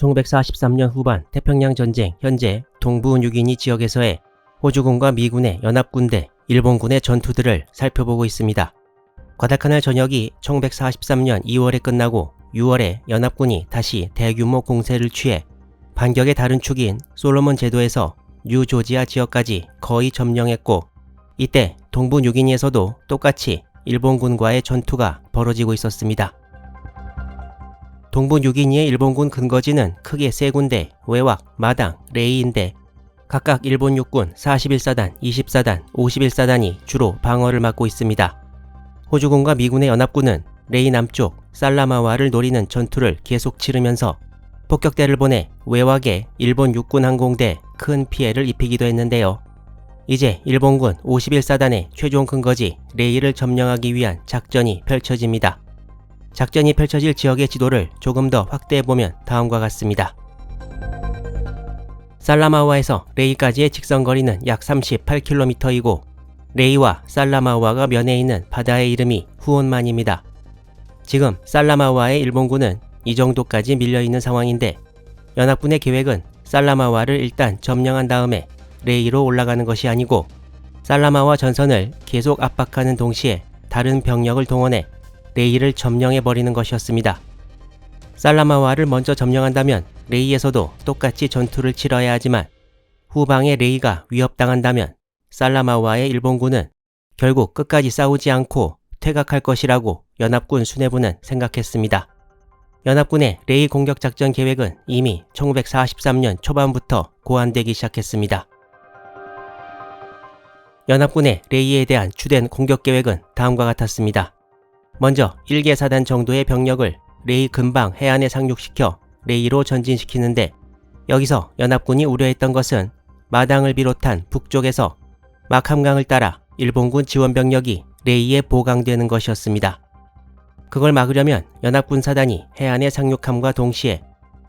1943년 후반 태평양 전쟁 현재 동부 뉴기니 지역에서의 호주군과 미군의 연합군대, 일본군의 전투들을 살펴보고 있습니다. 과다카날 전역이 1943년 2월에 끝나고 6월에 연합군이 다시 대규모 공세를 취해 반격의 다른 축인 솔로몬 제도에서 뉴조지아 지역까지 거의 점령했고, 이때 동부 뉴기니에서도 똑같이 일본군과의 전투가 벌어지고 있었습니다. 동부 뉴기니의 일본군 근거지는 크게 세 군데, 외왁, 마당, 레이인데 각각 일본 육군 41사단, 20사단, 51사단이 주로 방어를 맡고 있습니다. 호주군과 미군의 연합군은 레이 남쪽 살라마와를 노리는 전투를 계속 치르면서 폭격대를 보내 외곽에 일본 육군 항공대에 큰 피해를 입히기도 했는데요. 이제 일본군 51사단의 최종 근거지 레이를 점령하기 위한 작전이 펼쳐집니다. 작전이 펼쳐질 지역의 지도를 조금 더 확대해보면 다음과 같습니다. 살라마와에서 레이까지의 직선거리는 약 38km이고 레이와 살라마와가 면해 있는 바다의 이름이 후온만입니다. 지금 살라마와의 일본군은 이 정도까지 밀려있는 상황인데, 연합군의 계획은 살라마와를 일단 점령한 다음에 레이로 올라가는 것이 아니고 살라마와 전선을 계속 압박하는 동시에 다른 병력을 동원해 레이를 점령해버리는 것이었습니다. 살라마와를 먼저 점령한다면 레이에서도 똑같이 전투를 치러야 하지만, 후방에 레이가 위협당한다면 살라마와의 일본군은 결국 끝까지 싸우지 않고 퇴각할 것이라고 연합군 수뇌부는 생각했습니다. 연합군의 레이 공격 작전 계획은 이미 1943년 초반부터 고안되기 시작했습니다. 연합군의 레이에 대한 주된 공격 계획은 다음과 같았습니다. 먼저 1개 사단 정도의 병력을 레이 근방 해안에 상륙시켜 레이로 전진시키는데, 여기서 연합군이 우려했던 것은 마당을 비롯한 북쪽에서 막함강을 따라 일본군 지원 병력이 레이에 보강되는 것이었습니다. 그걸 막으려면 연합군 사단이 해안에 상륙함과 동시에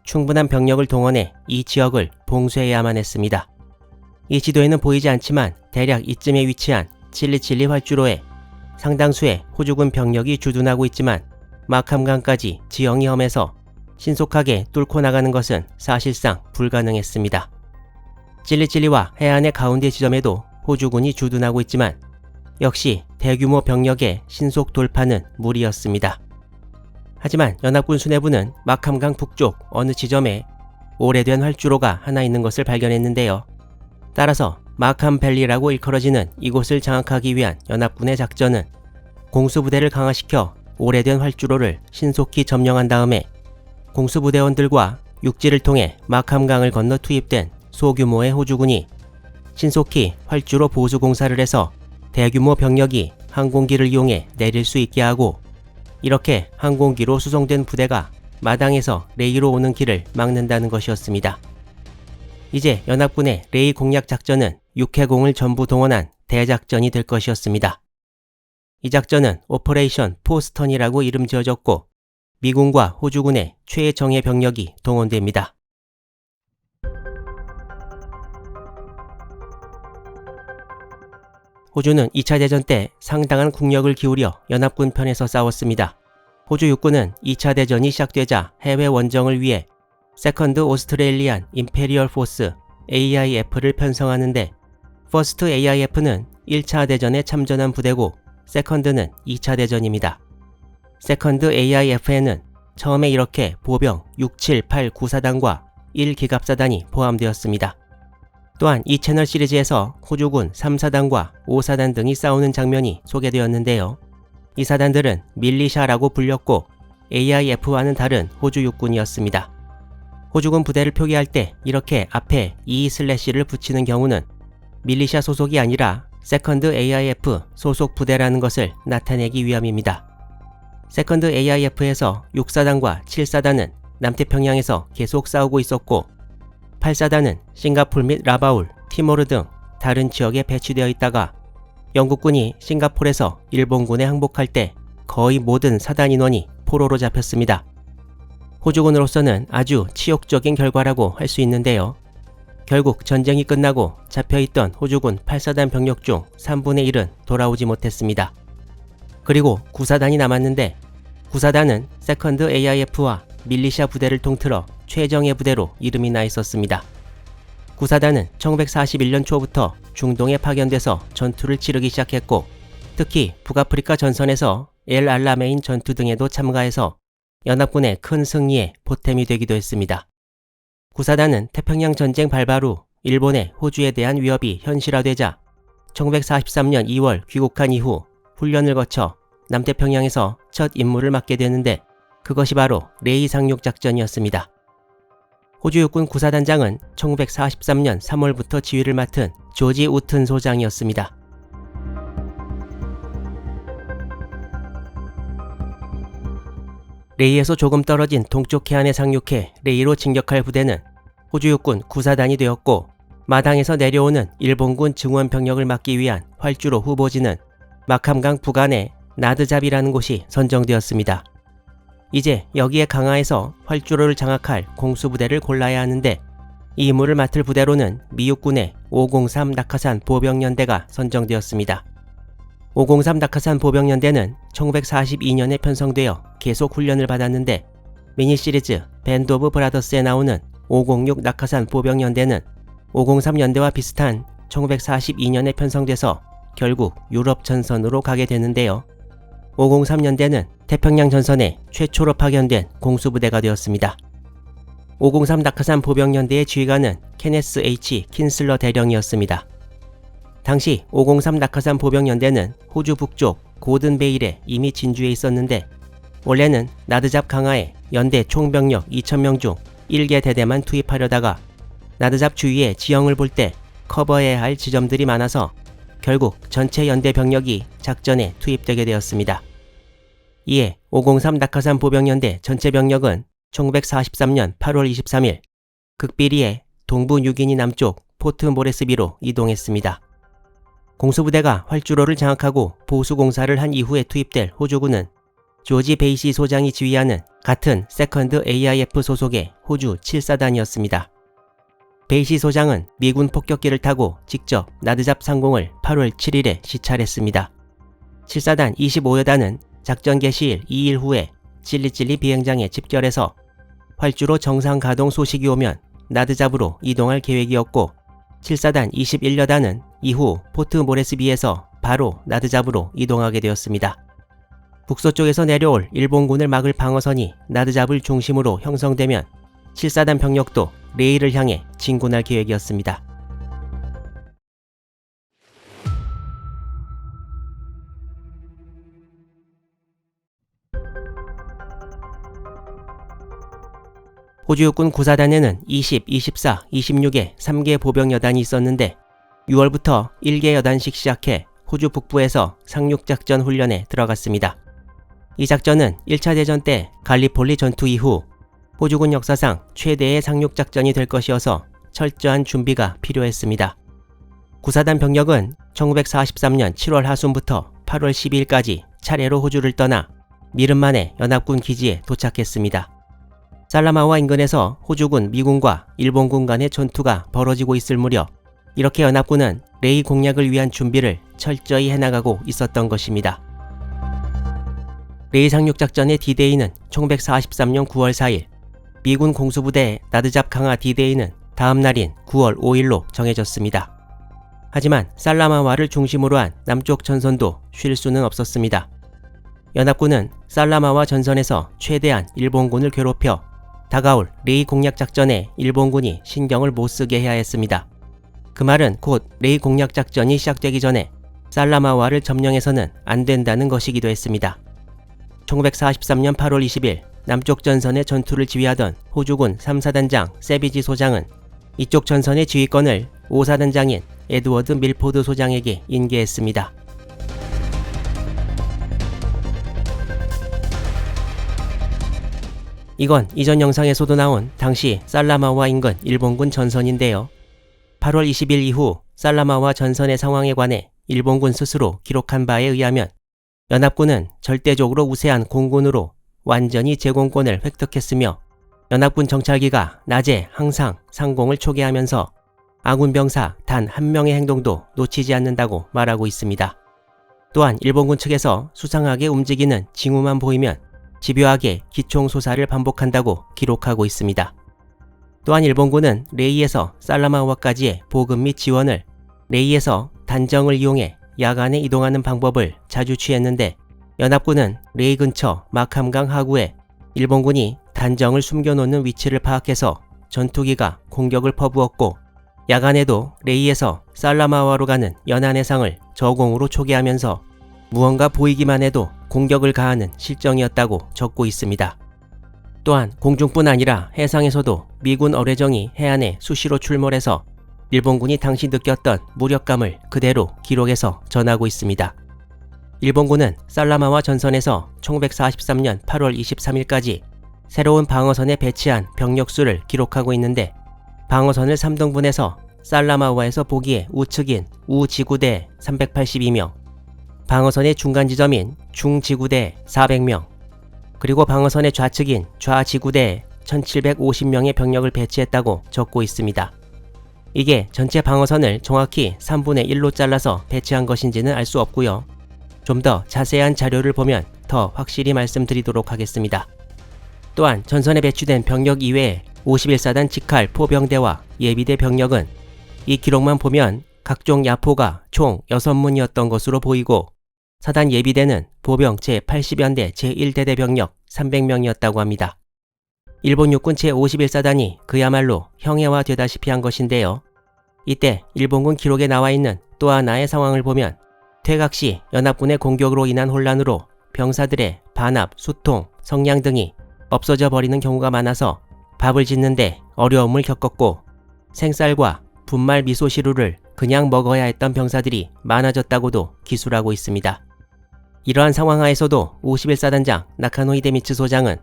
충분한 병력을 동원해 이 지역을 봉쇄해야만 했습니다. 이 지도에는 보이지 않지만 대략 이쯤에 위치한 칠리칠리 활주로에 상당수의 호주군 병력이 주둔하고 있지만, 막함강까지 지형이 험해서 신속하게 뚫고 나가는 것은 사실상 불가능했습니다. 칠리칠리와 해안의 가운데 지점에도 호주군이 주둔하고 있지만 역시 대규모 병력의 신속 돌파는 무리였습니다. 하지만 연합군 수뇌부는 막함강 북쪽 어느 지점에 오래된 활주로가 하나 있는 것을 발견했는데요. 따라서 마캄밸리라고 일컬어지는 이곳을 장악하기 위한 연합군의 작전은 공수부대를 강화시켜 오래된 활주로를 신속히 점령한 다음에 공수부대원들과 육지를 통해 마캄강을 건너 투입된 소규모의 호주군이 신속히 활주로 보수 공사를 해서 대규모 병력이 항공기를 이용해 내릴 수 있게 하고, 이렇게 항공기로 수송된 부대가 마당에서 레이로 오는 길을 막는다는 것이었습니다. 이제 연합군의 레이 공략 작전은 육해공을 전부 동원한 대작전이 될 것이었습니다. 이 작전은 오퍼레이션 포스턴이라고 이름 지어졌고 미군과 호주군의 최정예 병력이 동원됩니다. 호주는 2차 대전 때 상당한 국력을 기울여 연합군 편에서 싸웠습니다. 호주 육군은 2차 대전이 시작되자 해외 원정을 위해 세컨드 오스트레일리안 임페리얼 포스 AIF를 편성하는데, 퍼스트 AIF는 1차 대전에 참전한 부대고 세컨드는 2차 대전입니다. 세컨드 AIF에는 처음에 이렇게 보병 6, 7, 8, 9사단과 1기갑사단이 포함되었습니다. 또한 이 채널 시리즈에서 호주군 3사단과 5사단 등이 싸우는 장면이 소개되었는데요. 이 사단들은 밀리샤라고 불렸고 AIF와는 다른 호주 육군이었습니다. 호주군 부대를 표기할 때 이렇게 앞에 E/를 붙이는 경우는 밀리샤 소속이 아니라 세컨드 AIF 소속 부대라는 것을 나타내기 위함입니다. 세컨드 AIF에서 6사단과 7사단은 남태평양에서 계속 싸우고 있었고, 8사단은 싱가폴 및 라바울, 티모르 등 다른 지역에 배치되어 있다가 영국군이 싱가폴에서 일본군에 항복할 때 거의 모든 사단 인원이 포로로 잡혔습니다. 호주군으로서는 아주 치욕적인 결과라고 할 수 있는데요. 결국 전쟁이 끝나고 잡혀있던 호주군 8사단 병력 중 3분의 1은 돌아오지 못했습니다. 그리고 9사단이 남았는데 9사단은 세컨드 AIF와 밀리샤 부대를 통틀어 최정예 부대로 이름이 나 있었습니다. 구사단은 1941년 초부터 중동에 파견돼서 전투를 치르기 시작했고, 특히 북아프리카 전선에서 엘 알라메인 전투 등에도 참가해서 연합군의 큰 승리에 보탬이 되기도 했습니다. 구사단은 태평양 전쟁 발발 후 일본의 호주에 대한 위협이 현실화되자 1943년 2월 귀국한 이후 훈련을 거쳐 남태평양에서 첫 임무를 맡게 되는데, 그것이 바로 레이 상륙작전이었습니다. 호주 육군 구사단장은 1943년 3월부터 지휘를 맡은 조지 우튼 소장이었습니다. 레이에서 조금 떨어진 동쪽 해안에 상륙해 레이로 진격할 부대는 호주 육군 구사단이 되었고, 마당에서 내려오는 일본군 증원 병력을 막기 위한 활주로 후보지는 마캄강 북안의 나드잡이라는 곳이 선정되었습니다. 이제 여기에 강하에서 활주로를 장악할 공수부대를 골라야 하는데, 이 임무를 맡을 부대로는 미육군의 503 낙하산 보병연대가 선정되었습니다. 503 낙하산 보병연대는 1942년에 편성되어 계속 훈련을 받았는데, 미니시리즈 밴드 오브 브라더스에 나오는 506 낙하산 보병연대는 503 연대와 비슷한 1942년에 편성돼서 결국 유럽 전선으로 가게 되는데요. 503 연대는 태평양 전선에 최초로 파견된 공수부대가 되었습니다. 503 낙하산 보병연대의 지휘관은 케네스 H. 킨슬러 대령이었습니다. 당시 503 낙하산 보병연대는 호주 북쪽 고든베일에 이미 진주해 있었는데, 원래는 나드잡 강하에 연대 총병력 2,000명 중 1개 대대만 투입하려다가 나드잡 주위에 지형을 볼 때 커버해야 할 지점들이 많아서 결국 전체 연대 병력이 작전에 투입되게 되었습니다. 이에 503 낙하산 보병연대 전체 병력은 1943년 8월 23일 극비리에 동부 뉴기니 남쪽 포트 모레스비로 이동했습니다. 공수부대가 활주로를 장악하고 보수공사를 한 이후에 투입될 호주군은 조지 베이시 소장이 지휘하는 같은 세컨드 AIF 소속의 호주 7사단이었습니다. 베이시 소장은 미군 폭격기를 타고 직접 나드잡 상공을 8월 7일에 시찰했습니다. 7사단 25여단은 작전 개시일 2일 후에 찔리찔리 비행장에 집결해서 활주로 정상 가동 소식이 오면 나드잡으로 이동할 계획이었고, 7사단 21여단은 이후 포트 모레스비에서 바로 나드잡으로 이동하게 되었습니다. 북서쪽에서 내려올 일본군을 막을 방어선이 나드잡을 중심으로 형성되면 7사단 병력도 레이를 향해 진군할 계획이었습니다. 호주 육군 구사단에는 20, 24, 26의 3개 보병여단이 있었는데, 6월부터 1개 여단씩 시작해 호주 북부에서 상륙작전 훈련에 들어갔습니다. 이 작전은 1차 대전 때 갈리폴리 전투 이후 호주군 역사상 최대의 상륙작전이 될 것이어서 철저한 준비가 필요했습니다. 구사단 병력은 1943년 7월 하순부터 8월 12일까지 차례로 호주를 떠나 미른만의 연합군 기지에 도착했습니다. 살라마와 인근에서 호주군, 미군과 일본군 간의 전투가 벌어지고 있을 무렵, 이렇게 연합군은 레이 공략을 위한 준비를 철저히 해나가고 있었던 것입니다. 레이 상륙작전의 D-Day는 1943년 9월 4일, 미군 공수부대의 나드잡 강화 D-Day는 다음 날인 9월 5일로 정해졌습니다. 하지만 살라마와를 중심으로 한 남쪽 전선도 쉴 수는 없었습니다. 연합군은 살라마와 전선에서 최대한 일본군을 괴롭혀 다가올 레이 공략 작전에 일본군이 신경을 못 쓰게 해야 했습니다. 그 말은 곧 레이 공략 작전이 시작되기 전에 살라마와를 점령해서는 안 된다는 것이기도 했습니다. 1943년 8월 20일 남쪽 전선의 전투를 지휘하던 호주군 3사단장 세비지 소장은 이쪽 전선의 지휘권을 5사단장인 에드워드 밀포드 소장에게 인계했습니다. 이건 이전 영상에서도 나온 당시 살라마와 인근 일본군 전선인데요. 8월 20일 이후 살라마와 전선의 상황에 관해 일본군 스스로 기록한 바에 의하면 연합군은 절대적으로 우세한 공군으로 완전히 제공권을 획득했으며, 연합군 정찰기가 낮에 항상 상공을 초계하면서 아군 병사 단 한 명의 행동도 놓치지 않는다고 말하고 있습니다. 또한 일본군 측에서 수상하게 움직이는 징후만 보이면 집요하게 기총소사를 반복한다고 기록하고 있습니다. 또한 일본군은 레이에서 살라마와까지의 보급 및 지원을 레이에서 단정을 이용해 야간에 이동하는 방법을 자주 취했는데 연합군은 레이 근처 마캄강 하구에 일본군이 단정을 숨겨놓는 위치를 파악해서 전투기가 공격을 퍼부었고 야간에도 레이에서 살라마와로 가는 연안해상을 저공으로 초기하면서 무언가 보이기만 해도 공격을 가하는 실정이었다고 적고 있습니다. 또한 공중뿐 아니라 해상에서도 미군 어뢰정이 해안에 수시로 출몰해서 일본군이 당시 느꼈던 무력감을 그대로 기록해서 전하고 있습니다. 일본군은 살라마와 전선에서 1143년 8월 23일까지 새로운 방어선에 배치한 병력수를 기록하고 있는데 방어선을 3등분해서 살라마와에서 보기에 우측인 우지구대 382명, 방어선의 중간 지점인 중지구대 400명, 그리고 방어선의 좌측인 좌지구대에 1750명의 병력을 배치했다고 적고 있습니다. 이게 전체 방어선을 정확히 3분의 1로 잘라서 배치한 것인지는 알 수 없고요. 좀 더 자세한 자료를 보면 더 확실히 말씀드리도록 하겠습니다. 또한 전선에 배치된 병력 이외에 51사단 직할 포병대와 예비대 병력은 이 기록만 보면 각종 야포가 총 6문이었던 것으로 보이고 사단 예비대는 보병 제80연대 제1대대 병력 300명이었다고 합니다. 일본 육군 제51사단이 그야말로 형해화되다시피 한 것인데요. 이때 일본군 기록에 나와 있는 또 하나의 상황을 보면 퇴각 시 연합군의 공격으로 인한 혼란으로 병사들의 반합, 수통, 성냥 등이 없어져 버리는 경우가 많아서 밥을 짓는데 어려움을 겪었고 생쌀과 분말 미소시루를 그냥 먹어야 했던 병사들이 많아졌다고도 기술하고 있습니다. 이러한 상황 하에서도 51사단장 나카노 히데미츠 소장은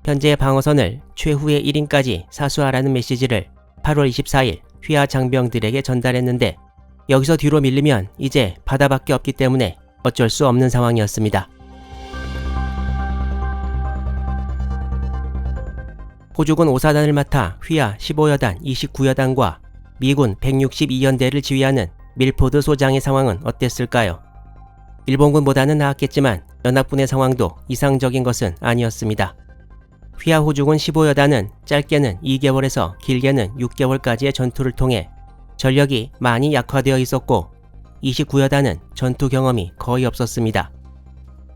현재의 방어선을 최후의 1인까지 사수하라는 메시지를 8월 24일 휘하 장병들에게 전달했는데 여기서 뒤로 밀리면 이제 바다밖에 없기 때문에 어쩔 수 없는 상황이었습니다. 호주군 5사단을 맡아 휘하 15여단 29여단과 미군 162연대를 지휘하는 밀포드 소장의 상황은 어땠을까요? 일본군보다는 나았겠지만 연합군의 상황도 이상적인 것은 아니었습니다. 휘하 호주군 15여단은 짧게는 2개월에서 길게는 6개월까지의 전투를 통해 전력이 많이 약화되어 있었고 29여단은 전투 경험이 거의 없었습니다.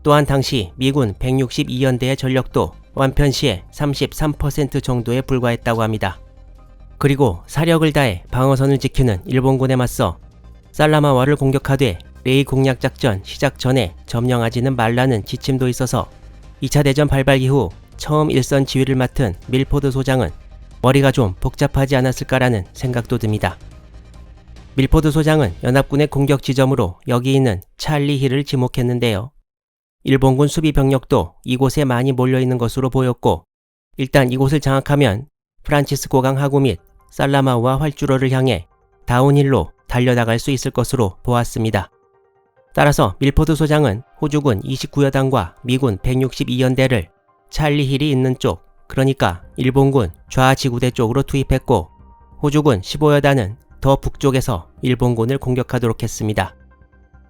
또한 당시 미군 162연대의 전력도 완편 시의 33% 정도에 불과했다고 합니다. 그리고 사력을 다해 방어선을 지키는 일본군에 맞서 살라마와를 공격하되 레이 공략작전 시작 전에 점령하지는 말라는 지침도 있어서 2차 대전 발발 이후 처음 일선 지휘를 맡은 밀포드 소장은 머리가 좀 복잡하지 않았을까라는 생각도 듭니다. 밀포드 소장은 연합군의 공격 지점으로 여기 있는 찰리 힐을 지목했는데요. 일본군 수비 병력도 이곳에 많이 몰려있는 것으로 보였고 일단 이곳을 장악하면 프란치스코강 하구 및 살라마와 활주로를 향해 다운힐로 달려나갈 수 있을 것으로 보았습니다. 따라서 밀포드 소장은 호주군 29여단과 미군 162연대를 찰리 힐이 있는 쪽, 그러니까 일본군 좌지구대 쪽으로 투입했고 호주군 15여단은 더 북쪽에서 일본군을 공격하도록 했습니다.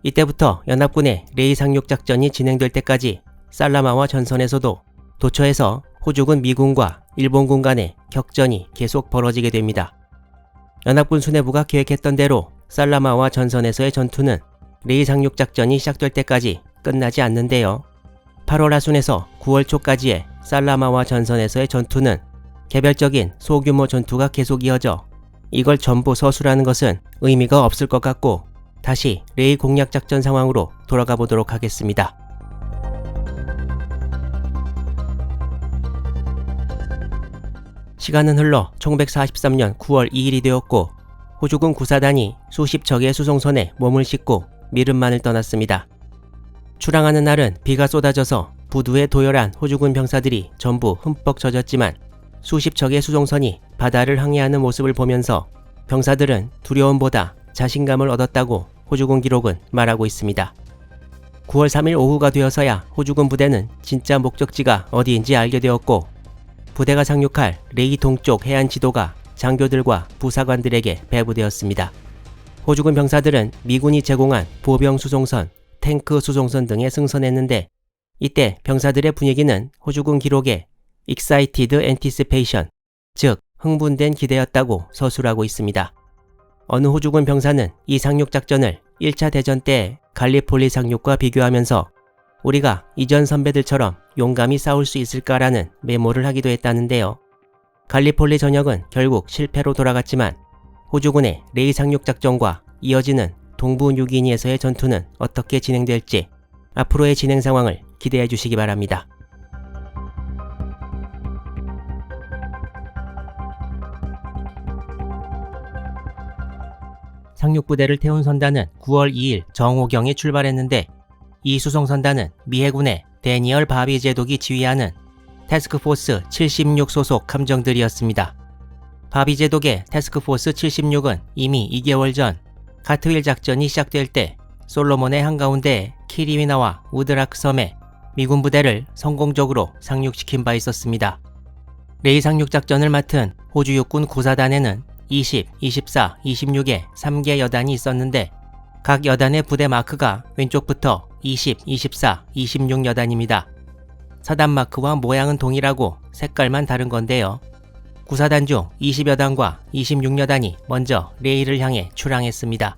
이때부터 연합군의 레이 상륙작전이 진행될 때까지 살라마와 전선에서도 도처에서 호주군 미군과 일본군 간의 격전이 계속 벌어지게 됩니다. 연합군 수뇌부가 계획했던 대로 살라마와 전선에서의 전투는 레이 상륙작전이 시작될 때까지 끝나지 않는데요. 8월 하순에서 9월 초까지의 살라마와 전선에서의 전투는 개별적인 소규모 전투가 계속 이어져 이걸 전부 서술하는 것은 의미가 없을 것 같고 다시 레이 공략작전 상황으로 돌아가 보도록 하겠습니다. 시간은 흘러 1143년 9월 2일이 되었고 호주군 9사단이 수십 척의 수송선에 몸을 싣고 미름만을 떠났습니다. 출항하는 날은 비가 쏟아져서 부두에 도열한 호주군 병사들이 전부 흠뻑 젖었지만 수십 척의 수송선이 바다를 항해하는 모습을 보면서 병사들은 두려움보다 자신감을 얻었다고 호주군 기록은 말하고 있습니다. 9월 3일 오후가 되어서야 호주군 부대는 진짜 목적지가 어디인지 알게 되었고 부대가 상륙할 레이 동쪽 해안 지도가 장교들과 부사관들에게 배부되었습니다. 호주군 병사들은 미군이 제공한 보병 수송선, 탱크 수송선 등에 승선했는데 이때 병사들의 분위기는 호주군 기록에 Excited Anticipation, 즉 흥분된 기대였다고 서술하고 있습니다. 어느 호주군 병사는 이 상륙작전을 1차 대전 때 갈리폴리 상륙과 비교하면서 우리가 이전 선배들처럼 용감히 싸울 수 있을까라는 메모를 하기도 했다는데요. 갈리폴리 전역은 결국 실패로 돌아갔지만 호주군의 레이 상륙작전과 이어지는 동부 뉴기니에서의 전투는 어떻게 진행될지 앞으로의 진행 상황을 기대해 주시기 바랍니다. 상륙부대를 태운 선단은 9월 2일 정오경에 출발했는데 이 수송선단은 미 해군의 데니얼 바비 제독이 지휘하는 태스크포스 76 소속 함정들이었습니다. 바비 제독의 태스크포스 76은 이미 2개월 전 카트윌 작전이 시작될 때 솔로몬의 한가운데 키리미나와 우드라크 섬에 미군 부대를 성공적으로 상륙시킨 바 있었습니다. 레이 상륙작전을 맡은 호주 육군 구사단에는 20, 24, 26의 3개 여단이 있었는데 각 여단의 부대 마크가 왼쪽부터 20, 24, 26 여단입니다. 사단 마크와 모양은 동일하고 색깔만 다른 건데요. 구사단 중 20여단과 26여단이 먼저 레이를 향해 출항했습니다.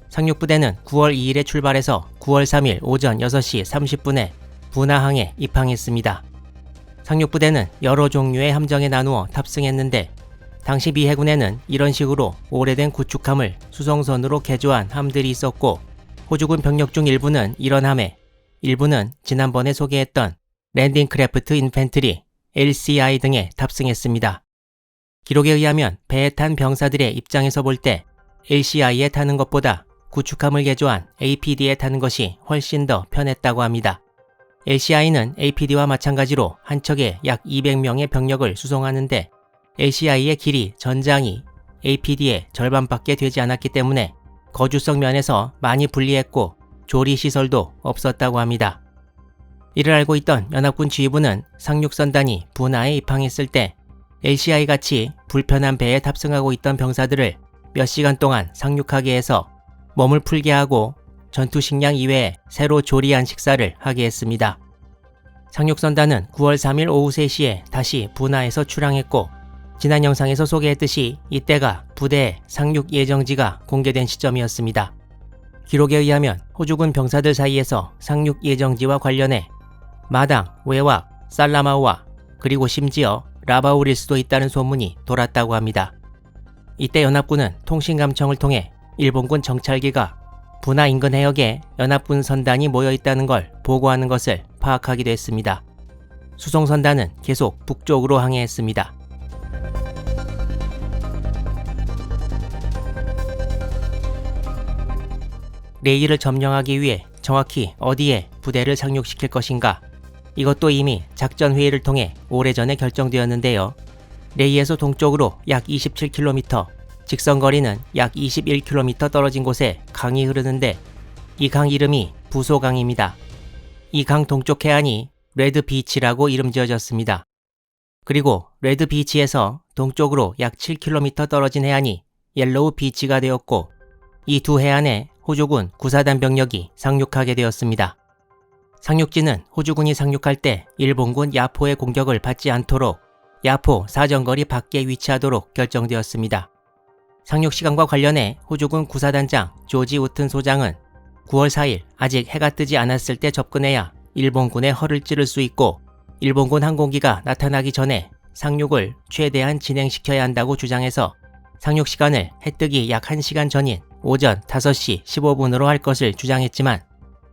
상륙부대는 9월 2일에 출발해서 9월 3일 오전 6시 30분에 부나항에 입항했습니다. 상륙부대는 여러 종류의 함정에 나누어 탑승했는데 당시 미 해군에는 이런 식으로 오래된 구축함을 수송선으로 개조한 함들이 있었고 호주군 병력 중 일부는 이런 함에, 일부는 지난번에 소개했던 랜딩 크래프트 인펜트리, LCI 등에 탑승했습니다. 기록에 의하면 배에 탄 병사들의 입장에서 볼 때 LCI에 타는 것보다 구축함을 개조한 APD에 타는 것이 훨씬 더 편했다고 합니다. LCI는 APD와 마찬가지로 한 척에 약 200명의 병력을 수송하는데 LCI의 길이 전장이 APD의 절반밖에 되지 않았기 때문에 거주성 면에서 많이 불리했고 조리시설도 없었다고 합니다. 이를 알고 있던 연합군 지휘부는 상륙선단이 부나에 입항했을 때 LCI같이 불편한 배에 탑승하고 있던 병사들을 몇 시간 동안 상륙하게 해서 몸을 풀게 하고 전투 식량 이외에 새로 조리한 식사를 하게 했습니다. 상륙선단은 9월 3일 오후 3시에 다시 부나에서 출항했고 지난 영상에서 소개했듯이 이때가 부대의 상륙 예정지가 공개된 시점이었습니다. 기록에 의하면 호주군 병사들 사이에서 상륙 예정지와 관련해 마당, 웨왁, 살라마우아 그리고 심지어 라바우릴 수도 있다는 소문이 돌았다고 합니다. 이때 연합군은 통신감청을 통해 일본군 정찰기가 부나 인근 해역에 연합군 선단이 모여 있다는 걸 보고하는 것을 파악하기도 했습니다. 수송선단은 계속 북쪽으로 항해했습니다. 레이를 점령하기 위해 정확히 어디에 부대를 상륙시킬 것인가? 이것도 이미 작전회의를 통해 오래전에 결정되었는데요. 레이에서 동쪽으로 약 27km, 직선거리는 약 21km 떨어진 곳에 강이 흐르는데 이 강 이름이 부소강입니다. 이 강 동쪽 해안이 레드 비치라고 이름 지어졌습니다. 그리고 레드 비치에서 동쪽으로 약 7km 떨어진 해안이 옐로우 비치가 되었고 이 두 해안에 호주군 구사단 병력이 상륙하게 되었습니다. 상륙지는 호주군이 상륙할 때 일본군 야포의 공격을 받지 않도록 야포 사정거리 밖에 위치하도록 결정되었습니다. 상륙 시간과 관련해 호주군 구사단장 조지 우튼 소장은 9월 4일 아직 해가 뜨지 않았을 때 접근해야 일본군의 허를 찌를 수 있고 일본군 항공기가 나타나기 전에 상륙을 최대한 진행시켜야 한다고 주장해서 상륙 시간을 해뜨기 약 1시간 전인 오전 5시 15분으로 할 것을 주장했지만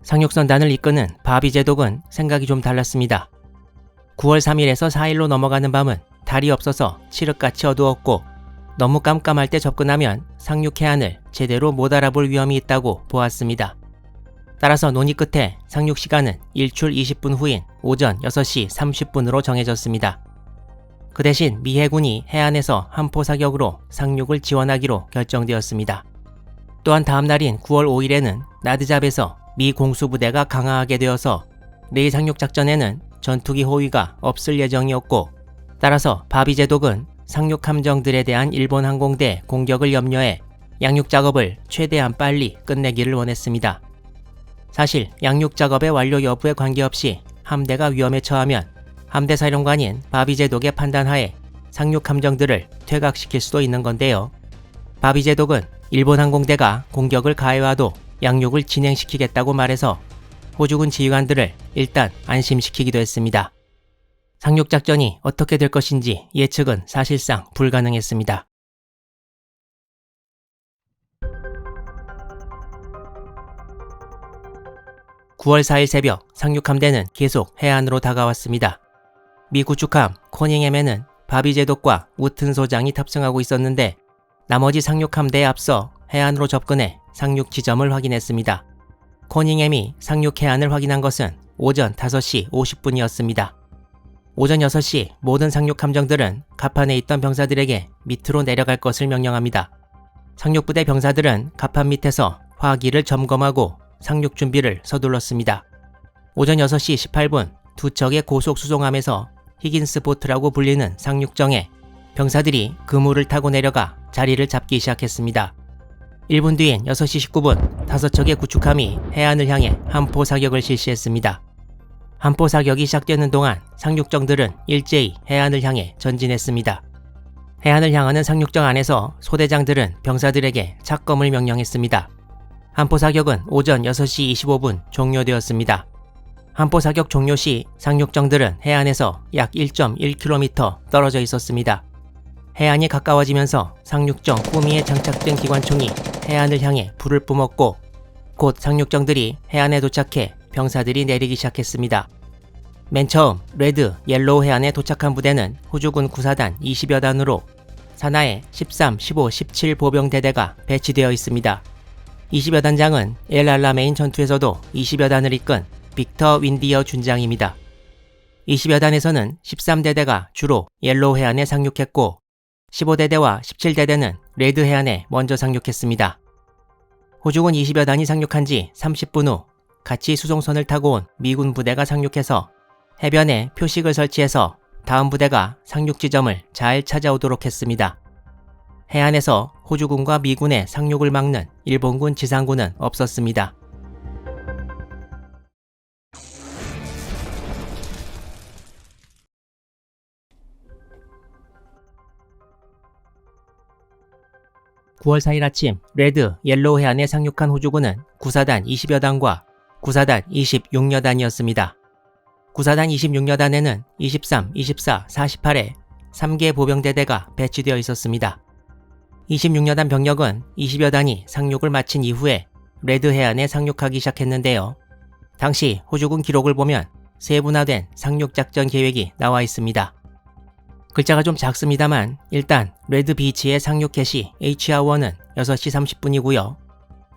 상륙선단을 이끄는 바비 제독은 생각이 좀 달랐습니다. 9월 3일에서 4일로 넘어가는 밤은 달이 없어서 칠흑같이 어두웠고 너무 깜깜할 때 접근하면 상륙 해안을 제대로 못 알아볼 위험이 있다고 보았습니다. 따라서 논의 끝에 상륙 시간은 일출 20분 후인 오전 6시 30분으로 정해졌습니다. 그 대신 미 해군이 해안에서 함포 사격으로 상륙을 지원하기로 결정되었습니다. 또한 다음 날인 9월 5일에는 나드잡에서 미 공수부대가 강화하게 되어서 레이 상륙 작전에는 전투기 호위가 없을 예정이었고 따라서 바비 제독은 상륙 함정들에 대한 일본 항공대 공격을 염려해 양육 작업을 최대한 빨리 끝내기를 원했습니다. 사실 양육 작업의 완료 여부에 관계없이 함대가 위험에 처하면 함대 사령관인 바비제독의 판단하에 상륙 함정들을 퇴각시킬 수도 있는 건데요. 바비제독은 일본 항공대가 공격을 가해와도 양육을 진행시키겠다고 말해서 호주군 지휘관들을 일단 안심시키기도 했습니다. 상륙작전이 어떻게 될 것인지 예측은 사실상 불가능했습니다. 9월 4일 새벽 상륙함대는 계속 해안으로 다가왔습니다. 미 구축함 코닝햄에는 바비제독과 우튼 소장이 탑승하고 있었는데 나머지 상륙함대에 앞서 해안으로 접근해 상륙 지점을 확인했습니다. 코닝햄이 상륙 해안을 확인한 것은 오전 5시 50분이었습니다. 오전 6시 모든 상륙 함정들은 갑판에 있던 병사들에게 밑으로 내려갈 것을 명령합니다. 상륙부대 병사들은 갑판 밑에서 화기를 점검하고 상륙 준비를 서둘렀습니다. 오전 6시 18분 두 척의 고속 수송함에서 히긴스 보트라고 불리는 상륙정에 병사들이 그물을 타고 내려가 자리를 잡기 시작했습니다. 1분 뒤인 6시 19분 5척의 구축함이 해안을 향해 함포 사격을 실시했습니다. 함포 사격이 시작되는 동안 상륙정들은 일제히 해안을 향해 전진했습니다. 해안을 향하는 상륙정 안에서 소대장들은 병사들에게 착검을 명령했습니다. 함포 사격은 오전 6시 25분 종료되었습니다. 함포 사격 종료 시 상륙정들은 해안에서 약 1.1km 떨어져 있었습니다. 해안이 가까워지면서 상륙정 꾸미에 장착된 기관총이 해안을 향해 불을 뿜었고 곧 상륙정들이 해안에 도착해 병사들이 내리기 시작했습니다. 맨 처음 레드, 옐로우 해안에 도착한 부대는 호주군 구사단 20여 단으로 산하에 13, 15, 17 보병대대가 배치되어 있습니다. 20여 단장은 엘 알라메인 전투에서도 20여 단을 이끈 빅터 윈디어 준장입니다. 20여 단에서는 13대대가 주로 옐로우 해안에 상륙했고 15대대와 17대대는 레드 해안에 먼저 상륙했습니다. 호주군 20여 단이 상륙한 지 30분 후 같이 수송선을 타고 온 미군 부대가 상륙해서 해변에 표식을 설치해서 다음 부대가 상륙 지점을 잘 찾아오도록 했습니다. 해안에서 호주군과 미군의 상륙을 막는 일본군 지상군은 없었습니다. (9월 4일) 아침 레드, 옐로우 해안에 상륙한 호주군은 구사단 20여 단과 구사단 26여 단이었습니다. 구사단 26여 단에는 23, 24, 48에 3개 보병대대가 배치되어 있었습니다. 26여 단 병력은 20여 단이 상륙을 마친 이후에 레드 해안에 상륙하기 시작했는데요. 당시 호주군 기록을 보면 세분화된 상륙작전 계획이 나와 있습니다. 글자가 좀 작습니다만 일단 레드 비치의 상륙 개시 HR1은 6시 30분이고요.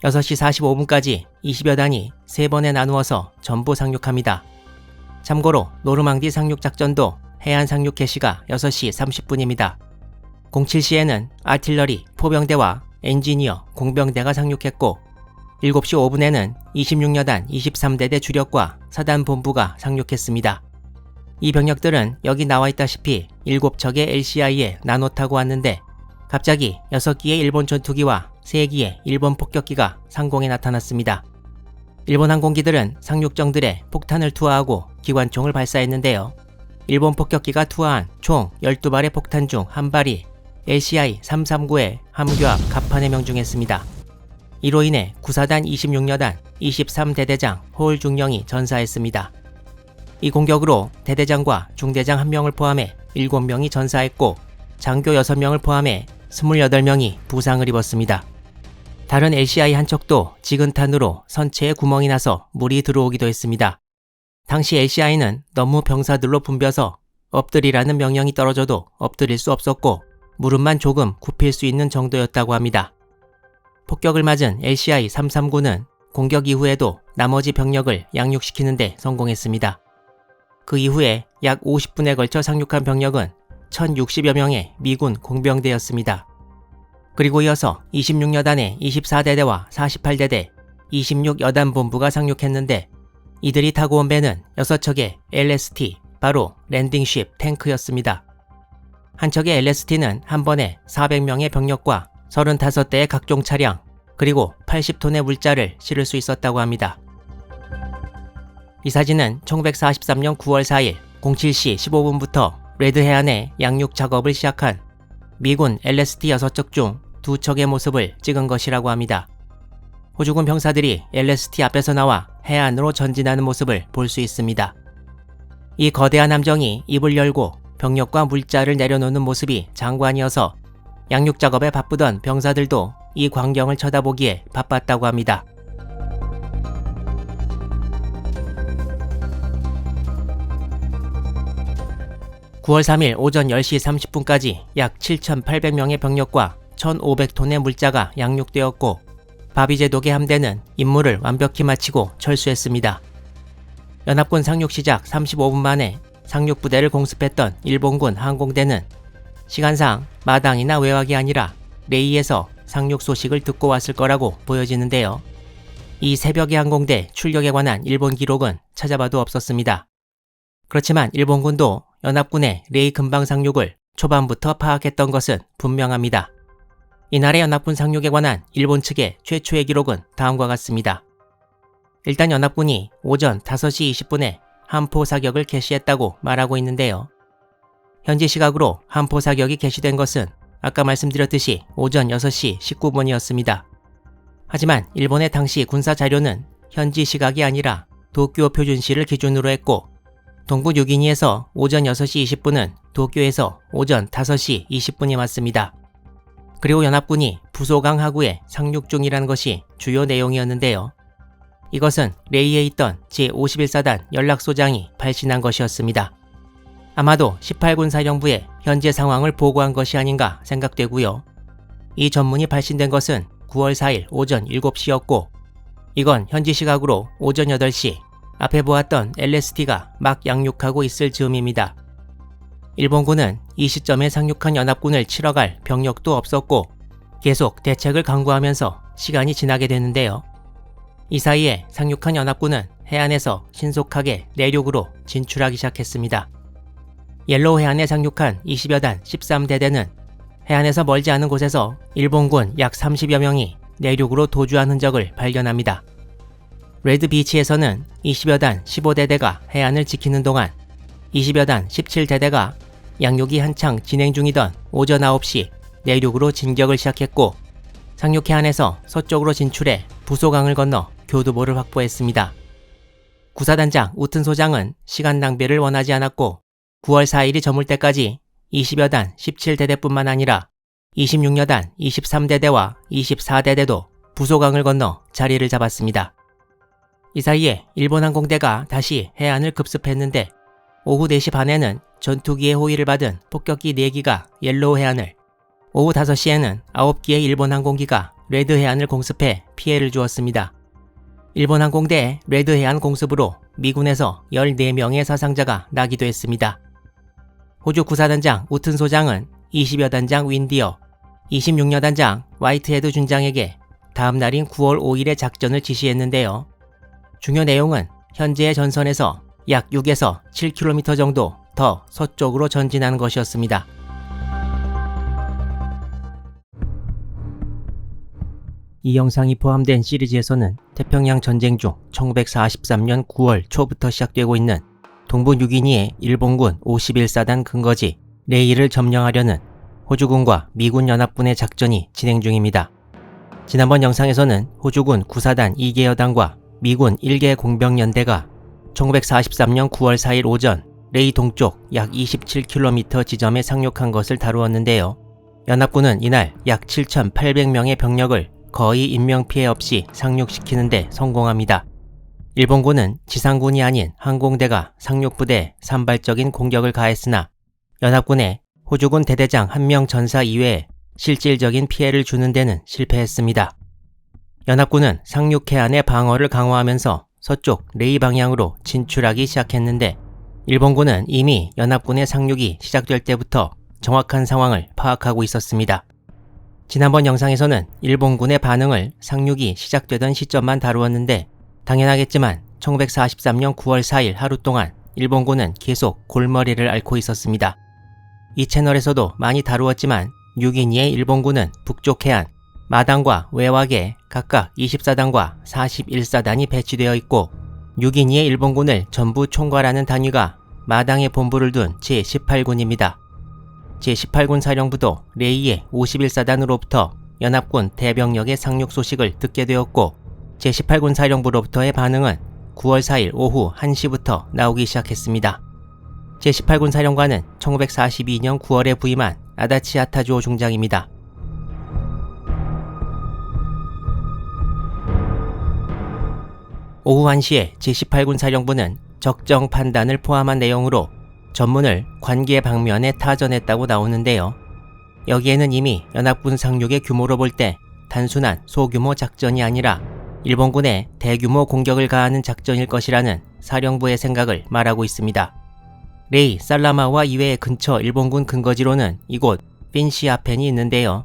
6시 45분까지 20여 단이 3번에 나누어서 전부 상륙합니다. 참고로 노르망디 상륙작전도 해안 상륙 개시가 6시 30분입니다. 07시에는 아틸러리, 포병대와 엔지니어, 공병대가 상륙했고 7시 5분에는 26여 단 23대대 주력과 사단 본부가 상륙했습니다. 이 병력들은 여기 나와 있다시피 7척의 LCI에 나눠 타고 왔는데 갑자기 6기의 일본 전투기와 3기의 일본 폭격기가 상공에 나타났습니다. 일본 항공기들은 상륙정들에 폭탄을 투하하고 기관총을 발사했는데요. 일본 폭격기가 투하한 총 12발의 폭탄 중 한 발이 LCI-339의 함교 앞 갑판에 명중했습니다. 이로 인해 구사단 26여단 23대대장 홀 중령이 전사했습니다. 이 공격으로 대대장과 중대장 1명을 포함해 7명이 전사했고 장교 6명을 포함해 28명이 부상을 입었습니다. 다른 LCI 한 척도 지근탄으로 선체에 구멍이 나서 물이 들어오기도 했습니다. 당시 LCI는 너무 병사들로 붐벼서 엎드리라는 명령이 떨어져도 엎드릴 수 없었고 무릎만 조금 굽힐 수 있는 정도였다고 합니다. 폭격을 맞은 LCI-339는 공격 이후에도 나머지 병력을 양육시키는 데 성공했습니다. 그 이후에 약 50분에 걸쳐 상륙한 병력은 1060여 명의 미군 공병대였습니다. 그리고 이어서 26여단의 24대대와 48대대, 26여단 본부가 상륙했는데 이들이 타고 온 배는 6척의 LST, 바로 랜딩쉽 탱크였습니다. 한 척의 LST는 한 번에 400명의 병력과 35대의 각종 차량, 그리고 80톤의 물자를 실을 수 있었다고 합니다. 이 사진은 1943년 9월 4일 07시 15분부터 레드 해안에 양육 작업을 시작한 미군 LST 6척 중 2척의 모습을 찍은 것이라고 합니다. 호주군 병사들이 LST 앞에서 나와 해안으로 전진하는 모습을 볼 수 있습니다. 이 거대한 함정이 입을 열고 병력과 물자를 내려놓는 모습이 장관이어서 양육 작업에 바쁘던 병사들도 이 광경을 쳐다보기에 바빴다고 합니다. (9월 3일) 오전 10시 30분까지 약 7,800명의 병력과 1,500톤의 물자가 양육되었고 바비제독의 함대는 임무를 완벽히 마치고 철수했습니다. 연합군 상륙 시작 35분 만에 상륙부대를 공습했던 일본군 항공대는 시간상 마당이나 외곽이 아니라 레이에서 상륙 소식을 듣고 왔을 거라고 보여지는데요. 이 새벽의 항공대 출격에 관한 일본 기록은 찾아봐도 없었습니다. 그렇지만 일본군도 연합군의 레이 근방 상륙을 초반부터 파악했던 것은 분명합니다. 이날의 연합군 상륙에 관한 일본 측의 최초의 기록은 다음과 같습니다. 일단 연합군이 오전 5시 20분에 함포 사격을 개시했다고 말하고 있는데요. 현지 시각으로 함포 사격이 개시된 것은 아까 말씀드렸듯이 오전 6시 19분이었습니다. 하지만 일본의 당시 군사 자료는 현지 시각이 아니라 도쿄 표준시를 기준으로 했고 동부 뉴기니에서 오전 6시 20분은 도쿄에서 오전 5시 20분이 맞습니다. 그리고 연합군이 부소강 하구에 상륙 중이라는 것이 주요 내용이었는데요. 이것은 레이에 있던 제51사단 연락소장이 발신한 것이었습니다. 아마도 18군 사령부에 현재 상황을 보고한 것이 아닌가 생각되고요. 이 전문이 발신된 것은 9월 4일 오전 7시였고 이건 현지 시각으로 오전 8시 앞에 보았던 LST가 막 양육하고 있을 즈음입니다. 일본군은 이 시점에 상륙한 연합군을 치러갈 병력도 없었고 계속 대책을 강구하면서 시간이 지나게 되는데요. 이 사이에 상륙한 연합군은 해안에서 신속하게 내륙으로 진출하기 시작했습니다. 옐로우 해안에 상륙한 20여 단 13대대는 해안에서 멀지 않은 곳에서 일본군 약 30여 명이 내륙으로 도주한 흔적을 발견합니다. 레드 비치에서는 20여 단 15대대가 해안을 지키는 동안 20여 단 17대대가 양육이 한창 진행 중이던 오전 9시 내륙으로 진격을 시작했고 상륙 해안에서 서쪽으로 진출해 부소강을 건너 교두보를 확보했습니다. 구사단장 우튼 소장은 시간 낭비를 원하지 않았고 9월 4일이 저물 때까지 20여 단 17대대뿐만 아니라 26여 단 23대대와 24대대도 부소강을 건너 자리를 잡았습니다. 이 사이에 일본 항공대가 다시 해안을 급습했는데 오후 4시 반에는 전투기의 호위를 받은 폭격기 4기가 옐로우 해안을, 오후 5시에는 9기의 일본 항공기가 레드 해안을 공습해 피해를 주었습니다. 일본 항공대의 레드 해안 공습으로 미군에서 14명의 사상자가 나기도 했습니다. 호주 구사단장 우튼 소장은 20여 단장 윈디어, 26여 단장 화이트헤드 준장에게 다음 날인 9월 5일의 작전을 지시했는데요. 중요 내용은 현재의 전선에서 약 6에서 7km 정도 더 서쪽으로 전진하는 것이었습니다. 이 영상이 포함된 시리즈에서는 태평양 전쟁 중 1943년 9월 초부터 시작되고 있는 동부 뉴기니의 일본군 51사단 근거지 레이를 점령하려는 호주군과 미군 연합군의 작전이 진행 중입니다. 지난번 영상에서는 호주군 9사단 2개 여단과 미군 1개 공병연대가 1943년 9월 4일 오전 레이 동쪽 약 27km 지점에 상륙한 것을 다루었는데요. 연합군은 이날 약 7,800명의 병력을 거의 인명피해 없이 상륙시키는데 성공합니다. 일본군은 지상군이 아닌 항공대가 상륙부대에 산발적인 공격을 가했으나 연합군의 호주군 대대장 1명 전사 이외에 실질적인 피해를 주는 데는 실패했습니다. 연합군은 상륙 해안의 방어를 강화하면서 서쪽 레이 방향으로 진출하기 시작했는데 일본군은 이미 연합군의 상륙이 시작될 때부터 정확한 상황을 파악하고 있었습니다. 지난번 영상에서는 일본군의 반응을 상륙이 시작되던 시점만 다루었는데 당연하겠지만 1943년 9월 4일 하루 동안 일본군은 계속 골머리를 앓고 있었습니다. 이 채널에서도 많이 다루었지만 뉴기니의 일본군은 북쪽 해안, 마당과 외곽에 각각 24단과 41사단이 배치되어 있고 6인이의 일본군을 전부 총괄하는 단위가 마당에 본부를 둔 제18군입니다. 제18군 사령부도 레이의 51사단으로부터 연합군 대병력의 상륙 소식을 듣게 되었고 제18군 사령부로부터의 반응은 9월 4일 오후 1시부터 나오기 시작했습니다. 제18군 사령관은 1942년 9월에 부임한 아다치 아타주오 중장입니다. 오후 1시에 제18군 사령부는 적정 판단을 포함한 내용으로 전문을 관계 방면에 타전했다고 나오는데요. 여기에는 이미 연합군 상륙의 규모로 볼 때 단순한 소규모 작전이 아니라 일본군에 대규모 공격을 가하는 작전일 것이라는 사령부의 생각을 말하고 있습니다. 레이, 살라마와 이외의 근처 일본군 근거지로는 이곳 핀시아펜이 있는데요.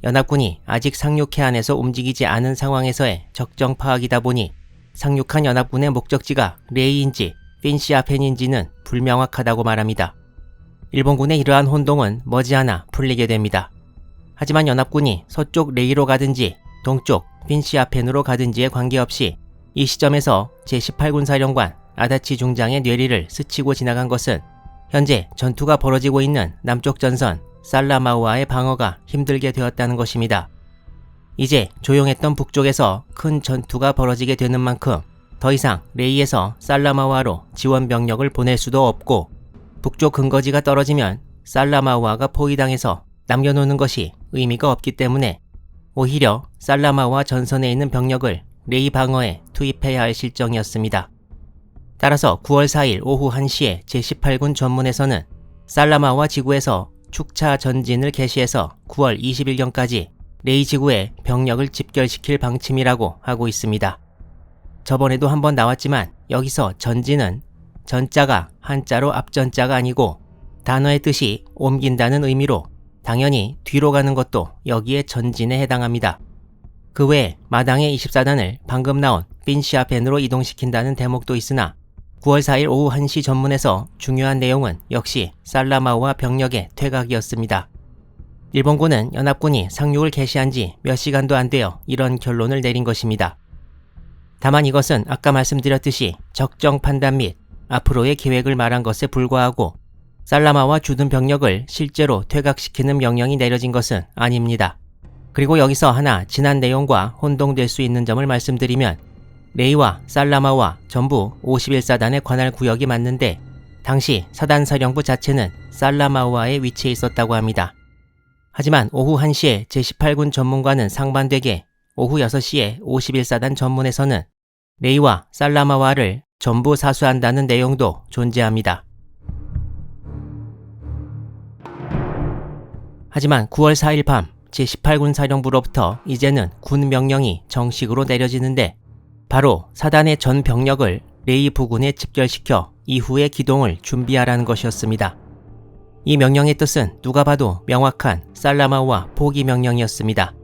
연합군이 아직 상륙 해안에서 움직이지 않은 상황에서의 적정 파악이다 보니 상륙한 연합군의 목적지가 레이인지 핀시아펜인지는 불명확하다고 말합니다. 일본군의 이러한 혼동은 머지않아 풀리게 됩니다. 하지만 연합군이 서쪽 레이로 가든지 동쪽 핀시아펜으로 가든지에 관계없이 이 시점에서 제18군 사령관 아다치 중장의 뇌리를 스치고 지나간 것은 현재 전투가 벌어지고 있는 남쪽 전선 살라마우아의 방어가 힘들게 되었다는 것입니다. 이제 조용했던 북쪽에서 큰 전투가 벌어지게 되는 만큼 더 이상 레이에서 살라마우아로 지원 병력을 보낼 수도 없고 북쪽 근거지가 떨어지면 살라마우아가 포위당해서 남겨놓는 것이 의미가 없기 때문에 오히려 살라마우아 전선에 있는 병력을 레이 방어에 투입해야 할 실정이었습니다. 따라서 9월 4일 오후 1시에 제18군 전문에서는 살라마우아 지구에서 축차 전진을 개시해서 9월 20일경까지 레이 지구에 병력을 집결시킬 방침이라고 하고 있습니다. 저번에도 한번 나왔지만 여기서 전진은 전자가 한자로 앞전자가 아니고 단어의 뜻이 옮긴다는 의미로 당연히 뒤로 가는 것도 여기에 전진에 해당합니다. 그 외에 마당의 24단을 방금 나온 핀시아펜으로 이동시킨다는 대목도 있으나 9월 4일 오후 1시 전문에서 중요한 내용은 역시 살라마우아 병력의 퇴각이었습니다. 일본군은 연합군이 상륙을 개시한 지 몇 시간도 안 되어 이런 결론을 내린 것입니다. 다만 이것은 아까 말씀드렸듯이 적정 판단 및 앞으로의 계획을 말한 것에 불과하고 살라마우아 주둔 병력을 실제로 퇴각시키는 명령이 내려진 것은 아닙니다. 그리고 여기서 하나 지난 내용과 혼동될 수 있는 점을 말씀드리면 레이와 살라마우아 전부 51사단의 관할 구역이 맞는데 당시 사단 사령부 자체는 살라마우아에 위치해 있었다고 합니다. 하지만 오후 1시에 제18군 전문과는 상반되게 오후 6시에 51사단 전문에서는 레이와 살라마우아를 전부 사수한다는 내용도 존재합니다. 하지만 9월 4일 밤 제18군 사령부로부터 이제는 군 명령이 정식으로 내려지는데 바로 사단의 전 병력을 레이 부근에 집결시켜 이후의 기동을 준비하라는 것이었습니다. 이 명령의 뜻은 누가 봐도 명확한 살라마우아 포기 명령이었습니다.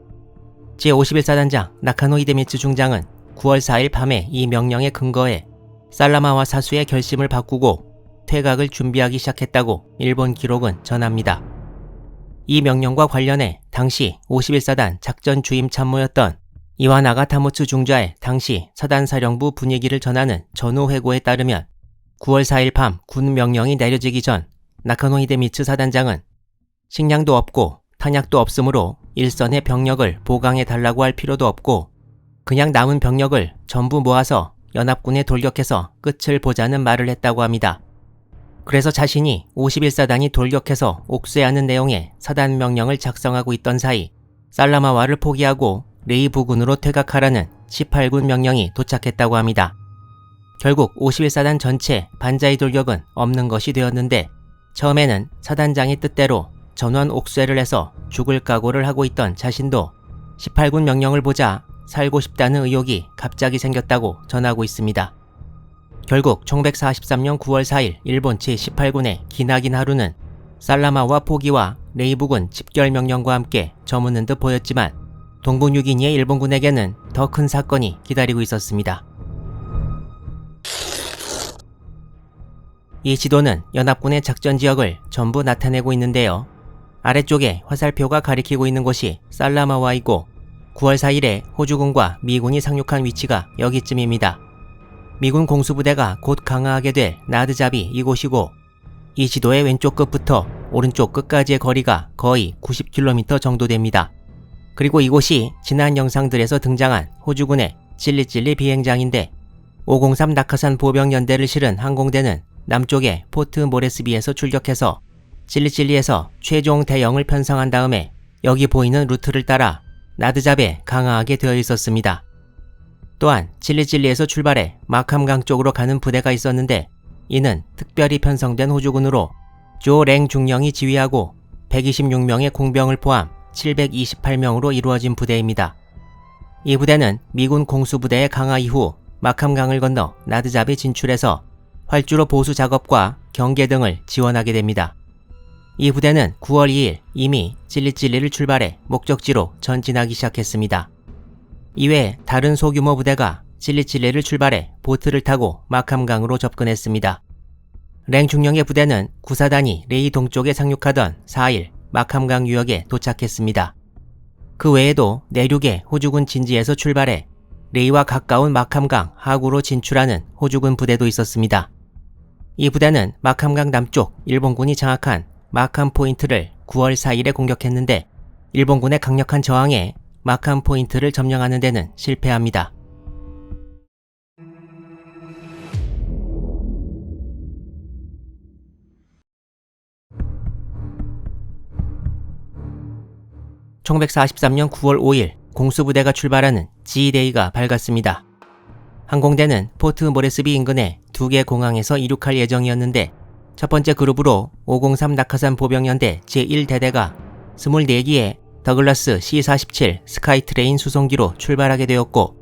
제51사단장 나카노 히데미츠 중장은 9월 4일 밤에 이 명령에 근거해 살라마우아 사수의 결심을 바꾸고 퇴각을 준비하기 시작했다고 일본 기록은 전합니다. 이 명령과 관련해 당시 51사단 작전 주임 참모였던 이와나가 타모츠 중좌의 당시 사단사령부 분위기를 전하는 전후 회고에 따르면 9월 4일 밤 군 명령이 내려지기 전 나카노 히데미츠 사단장은 식량도 없고 탄약도 없으므로 일선의 병력을 보강해 달라고 할 필요도 없고 그냥 남은 병력을 전부 모아서 연합군에 돌격해서 끝을 보자는 말을 했다고 합니다. 그래서 자신이 51사단이 돌격해서 옥쇄하는 내용의 사단 명령을 작성하고 있던 사이 살라마우아를 포기하고 레이 부근으로 퇴각하라는 18군 명령이 도착했다고 합니다. 결국 51사단 전체 반자의 돌격은 없는 것이 되었는데 처음에는 사단장의 뜻대로 전원 옥쇄를 해서 죽을 각오를 하고 있던 자신도 18군 명령을 보자 살고 싶다는 의욕이 갑자기 생겼다고 전하고 있습니다. 결국 1943년 9월 4일 일본 제18군의 기나긴 하루는 살라마우아 포기와 레이 부근 집결 명령과 함께 저무는 듯 보였지만 동부 뉴기니의 일본군에게는 더 큰 사건이 기다리고 있었습니다. 이 지도는 연합군의 작전 지역을 전부 나타내고 있는데요. 아래쪽에 화살표가 가리키고 있는 곳이 살라마우아이고 9월 4일에 호주군과 미군이 상륙한 위치가 여기쯤입니다. 미군 공수부대가 곧 강화하게 될 나드잡이 이곳이고, 이 지도의 왼쪽 끝부터 오른쪽 끝까지의 거리가 거의 90km 정도 됩니다. 그리고 이곳이 지난 영상들에서 등장한 호주군의 찔리찔리 비행장인데, 503 낙하산 보병연대를 실은 항공대는 남쪽의 포트 모레스비에서 출격해서 찔리찔리에서 최종 대형을 편성한 다음에 여기 보이는 루트를 따라 나드잡에 강화하게 되어 있었습니다. 또한 찔리찔리에서 출발해 마캄강 쪽으로 가는 부대가 있었는데, 이는 특별히 편성된 호주군으로 조 랭 중령이 지휘하고 126명의 공병을 포함 728명으로 이루어진 부대입니다. 이 부대는 미군 공수부대의 강화 이후 마캄강을 건너 나드잡에 진출해서 활주로 보수 작업과 경계 등을 지원하게 됩니다. 이 부대는 9월 2일 이미 찔리찔리를 출발해 목적지로 전진하기 시작했습니다. 이외에 다른 소규모 부대가 찔리찔리를 출발해 보트를 타고 마캄강으로 접근했습니다. 랭 중령의 부대는 구사단이 레이 동쪽에 상륙하던 4일 마캄강 유역에 도착했습니다. 그 외에도 내륙의 호주군 진지에서 출발해 레이와 가까운 마캄강 하구로 진출하는 호주군 부대도 있었습니다. 이 부대는 마캄강 남쪽 일본군이 장악한 마캄 포인트를 9월 4일에 공격했는데, 일본군의 강력한 저항에 마캄 포인트를 점령하는 데는 실패합니다. (1943년 9월 5일) 공수부대가 출발하는 G-데이가 밝았습니다. 항공대는 포트 모레스비 인근의 2개 공항에서 이륙할 예정이었는데, 첫 번째 그룹으로 503 낙하산 보병연대 제1대대가 24기의 더글라스 C-47 스카이트레인 수송기로 출발하게 되었고,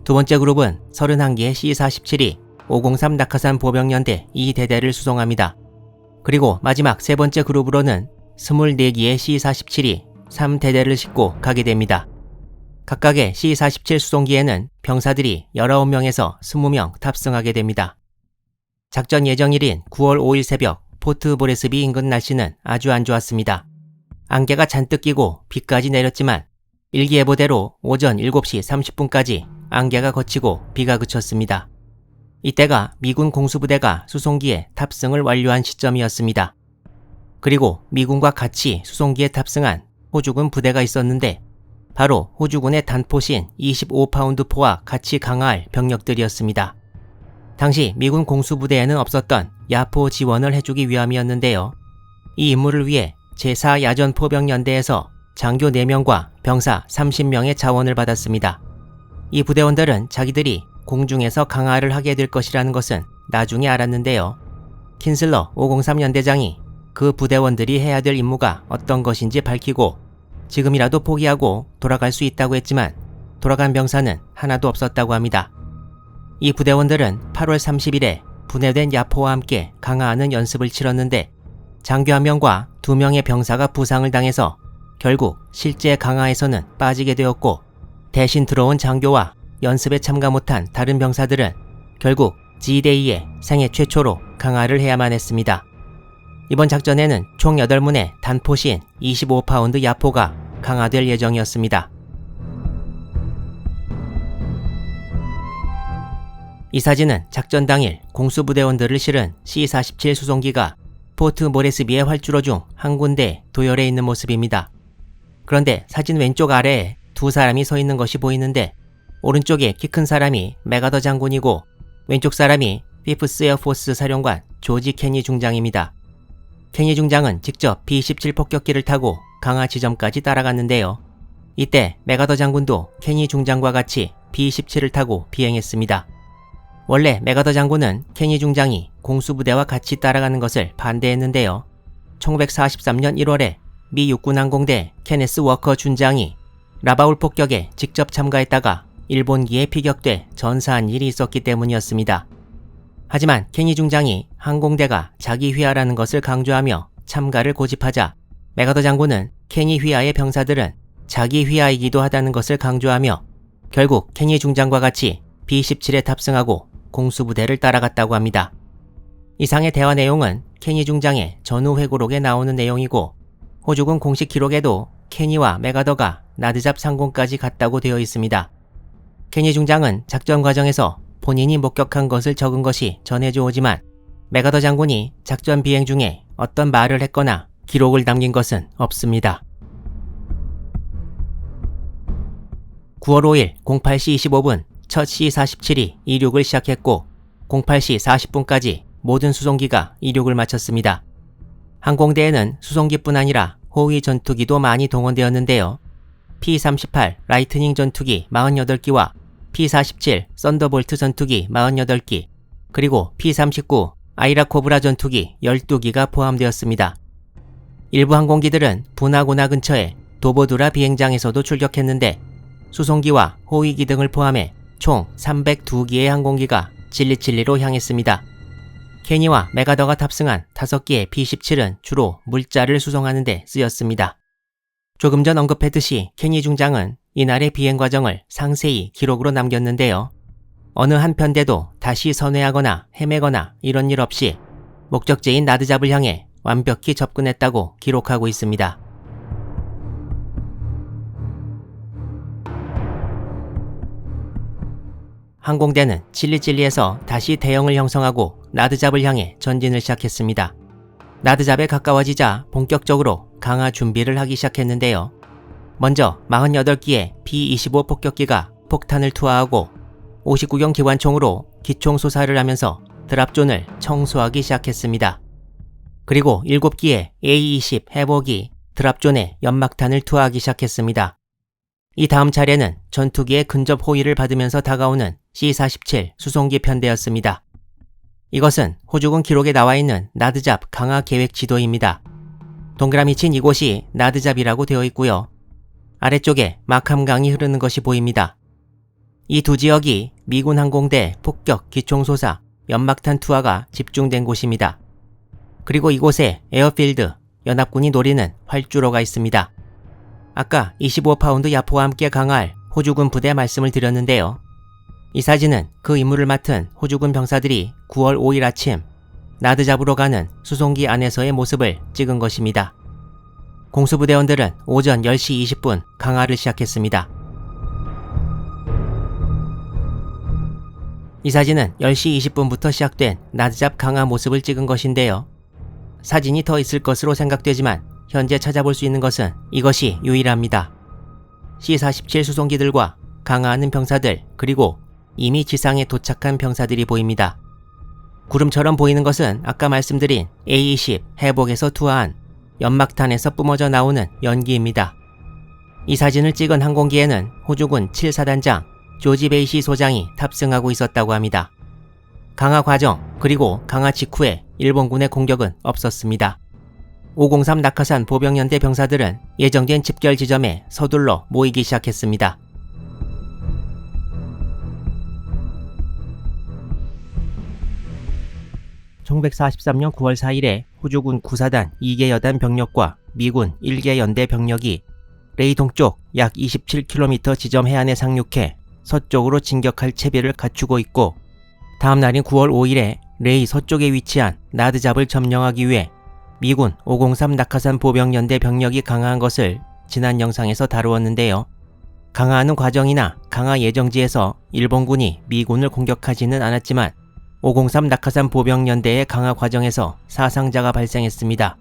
두 번째 그룹은 31기의 C-47이 503 낙하산 보병연대 2대대를 수송합니다. 그리고 마지막 세 번째 그룹으로는 24기의 C-47이 3대대를 싣고 가게 됩니다. 각각의 C-47 수송기에는 병사들이 19명에서 20명 탑승하게 됩니다. 작전 예정일인 9월 5일 새벽 포트 모레스비 인근 날씨는 아주 안 좋았습니다. 안개가 잔뜩 끼고 비까지 내렸지만 일기예보대로 오전 7시 30분까지 안개가 걷히고 비가 그쳤습니다. 이때가 미군 공수부대가 수송기에 탑승을 완료한 시점이었습니다. 그리고 미군과 같이 수송기에 탑승한 호주군 부대가 있었는데, 바로 호주군의 단포신 25파운드 포와 같이 강화할 병력들이었습니다. 당시 미군 공수부대에는 없었던 야포 지원을 해주기 위함이었는데요. 이 임무를 위해 제4야전포병연대에서 장교 4명과 병사 30명의 자원을 받았습니다. 이 부대원들은 자기들이 공중에서 강화를 하게 될 것이라는 것은 나중에 알았는데요. 킨슬러 503 연대장이 그 부대원들이 해야 될 임무가 어떤 것인지 밝히고 지금이라도 포기하고 돌아갈 수 있다고 했지만 돌아간 병사는 하나도 없었다고 합니다. 이 부대원들은 8월 30일에 분해된 야포와 함께 강화하는 연습을 치렀는데, 장교 1명과 2명의 병사가 부상을 당해서 결국 실제 강화에서는 빠지게 되었고, 대신 들어온 장교와 연습에 참가 못한 다른 병사들은 결국 G-데이에 생애 최초로 강화를 해야만 했습니다. 이번 작전에는 총 8문의 단포신 25파운드 야포가 강화될 예정이었습니다. 이 사진은 작전 당일 공수부대원들을 실은 C-47 수송기가 포트 모레스비의 활주로 중 한 군데 도열해 있는 모습입니다. 그런데 사진 왼쪽 아래에 두 사람이 서 있는 것이 보이는데, 오른쪽에 키 큰 사람이 메가더 장군이고 왼쪽 사람이 피프스 에어포스 사령관 조지 케니 중장입니다. 케니 중장은 직접 B-17 폭격기를 타고 강화 지점까지 따라갔는데요. 이때 메가더 장군도 케니 중장과 같이 B-17을 타고 비행했습니다. 원래 메가더 장군은 케니 중장이 공수부대와 같이 따라가는 것을 반대했는데요. 1943년 1월에 미 육군 항공대 케네스 워커 준장이 라바울 폭격에 직접 참가했다가 일본기에 피격돼 전사한 일이 있었기 때문이었습니다. 하지만 케니 중장이 항공대가 자기 휘하라는 것을 강조하며 참가를 고집하자 메가더 장군은 케니 휘하의 병사들은 자기 휘하이기도 하다는 것을 강조하며 결국 케니 중장과 같이 B-17에 탑승하고 공수부대를 따라갔다고 합니다. 이상의 대화 내용은 케니 중장의 전후 회고록에 나오는 내용이고, 호주군 공식 기록에도 케니와 메가더가 나드잡 상공까지 갔다고 되어 있습니다. 케니 중장은 작전 과정에서 본인이 목격한 것을 적은 것이 전해져 오지만 맥아더 장군이 작전 비행 중에 어떤 말을 했거나 기록을 남긴 것은 없습니다. 9월 5일 08시 25분 첫 C-47이 이륙을 시작했고 08시 40분까지 모든 수송기가 이륙을 마쳤습니다. 항공대에는 수송기뿐 아니라 호위 전투기도 많이 동원되었는데요. P-38 라이트닝 전투기 48기와 P-47 썬더볼트 전투기 48기, 그리고 P-39 아이라 코브라 전투기 12기가 포함되었습니다. 일부 항공기들은 분화고나 근처에 도보두라 비행장에서도 출격했는데 수송기와 호위기 등을 포함해 총 302기의 항공기가 칠리칠리로 향했습니다. 케니와 맥아더가 탑승한 5기의 B-17은 주로 물자를 수송하는 데 쓰였습니다. 조금 전 언급했듯이 케니 중장은 이날의 비행 과정을 상세히 기록으로 남겼는데요. 어느 한 편대도 다시 선회하거나 헤매거나 이런 일 없이 목적지인 나드잡을 향해 완벽히 접근했다고 기록하고 있습니다. 항공대는 칠리칠리에서 다시 대형을 형성하고 나드잡을 향해 전진을 시작했습니다. 나드잡에 가까워지자 본격적으로 강화 준비를 하기 시작했는데요. 먼저 48기의 B-25 폭격기가 폭탄을 투하하고 59경 기관총으로 기총 소사를 하면서 드랍존을 청소하기 시작했습니다. 그리고 7기의 A-20 해복이 드랍존에 연막탄을 투하하기 시작했습니다. 이 다음 차례는 전투기의 근접 호위를 받으면서 다가오는 C-47 수송기 편대였습니다. 이것은 호주군 기록에 나와 있는 나드잡 강화 계획 지도입니다. 동그라미 친 이곳이 나드잡이라고 되어 있고요. 아래쪽에 마캄강이 흐르는 것이 보입니다. 이 두 지역이 미군 항공대 폭격, 기총소사, 연막탄 투하가 집중된 곳입니다. 그리고 이곳에 에어필드, 연합군이 노리는 활주로가 있습니다. 아까 25파운드 야포와 함께 강화할 호주군 부대 말씀을 드렸는데요. 이 사진은 그 임무를 맡은 호주군 병사들이 9월 5일 아침 나드잡으로 가는 수송기 안에서의 모습을 찍은 것입니다. 공수부대원들은 오전 10시 20분 강화를 시작했습니다. 이 사진은 10시 20분부터 시작된 나드잡 강화 모습을 찍은 것인데요. 사진이 더 있을 것으로 생각되지만 현재 찾아볼 수 있는 것은 이것이 유일합니다. C-47 수송기들과 강화하는 병사들, 그리고 이미 지상에 도착한 병사들이 보입니다. 구름처럼 보이는 것은 아까 말씀드린 A-20 해복에서 투하한 연막탄에서 뿜어져 나오는 연기입니다. 이 사진을 찍은 항공기에는 호주군 7사단장 조지 베이시 소장이 탑승하고 있었다고 합니다. 강화 과정 그리고 강화 직후에 일본군의 공격은 없었습니다. 503 낙하산 보병연대 병사들은 예정된 집결 지점에 서둘러 모이기 시작했습니다. (1943년 9월 4일에) 호주군 9사단 2개 여단 병력과 미군 1개 연대 병력이 레이 동쪽 약 27km 지점 해안에 상륙해 서쪽으로 진격할 채비를 갖추고 있고, 다음 날인 9월 5일에 레이 서쪽에 위치한 나드잡을 점령하기 위해 미군 503 낙하산 보병연대 병력이 강화한 것을 지난 영상에서 다루었는데요. 강화하는 과정이나 강화 예정지에서 일본군이 미군을 공격하지는 않았지만 503 낙하산 보병연대의 강화 과정에서 사상자가 발생했습니다.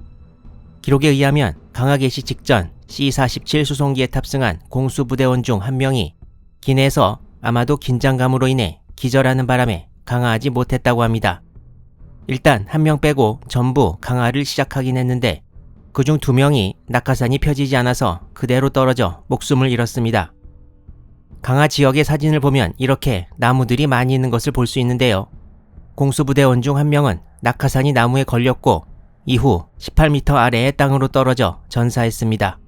기록에 의하면 강화 개시 직전 C-47 수송기에 탑승한 공수부대원 중 한 명이 기내에서 아마도 긴장감으로 인해 기절하는 바람에 강화하지 못했다고 합니다. 일단 한 명 빼고 전부 강화를 시작하긴 했는데 그중 2명이 낙하산이 펴지지 않아서 그대로 떨어져 목숨을 잃었습니다. 강화 지역의 사진을 보면 이렇게 나무들이 많이 있는 것을 볼 수 있는데요. 공수부대원 중 한 명은 낙하산이 나무에 걸렸고 이후 18m 아래의 땅으로 떨어져 전사했습니다.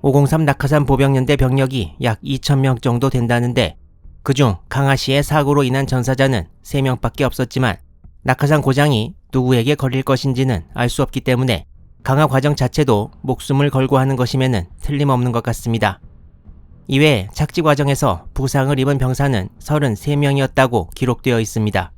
503 낙하산 보병연대 병력이 약 2,000명 정도 된다는데 그중 강화 시의 사고로 인한 전사자는 3명밖에 없었지만 낙하산 고장이 누구에게 걸릴 것인지는 알 수 없기 때문에 강화 과정 자체도 목숨을 걸고 하는 것임에는 틀림없는 것 같습니다. 이외에 착지 과정에서 부상을 입은 병사는 33명이었다고 기록되어 있습니다.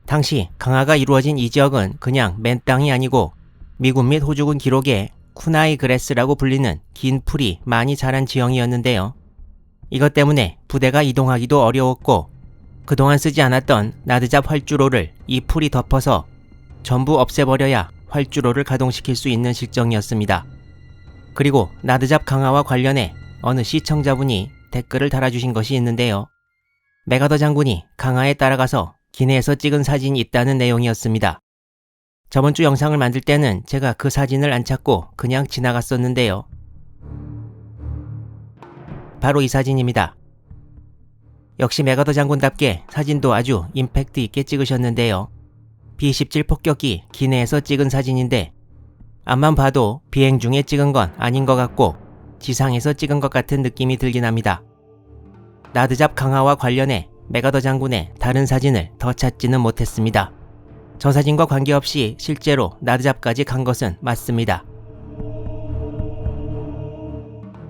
당시 강화가 이루어진 이 지역은 그냥 맨 땅이 아니고 미군 및 호주군 기록에 쿠나이 그레스라고 불리는 긴 풀이 많이 자란 지형이었는데요. 이것 때문에 부대가 이동하기도 어려웠고 그동안 쓰지 않았던 나드잡 활주로를 이 풀이 덮어서 전부 없애버려야 활주로를 가동시킬 수 있는 실정이었습니다. 그리고 나드잡 강화와 관련해 어느 시청자분이 댓글을 달아주신 것이 있는데요. 메가더 장군이 강화에 따라가서 기내에서 찍은 사진이 있다는 내용이었습니다. 저번주 영상을 만들 때는 제가 그 사진을 안 찾고 그냥 지나갔었는데요. 바로 이 사진입니다. 역시 메가더 장군답게 사진도 아주 임팩트 있게 찍으셨는데요. B-17 폭격기 기내에서 찍은 사진인데 앞만 봐도 비행 중에 찍은 건 아닌 것 같고 지상에서 찍은 것 같은 느낌이 들긴 합니다. 나드잡 강화와 관련해 메가더 장군의 다른 사진을 더 찾지는 못했습니다. 저 사진과 관계없이 실제로 나드잡까지 간 것은 맞습니다.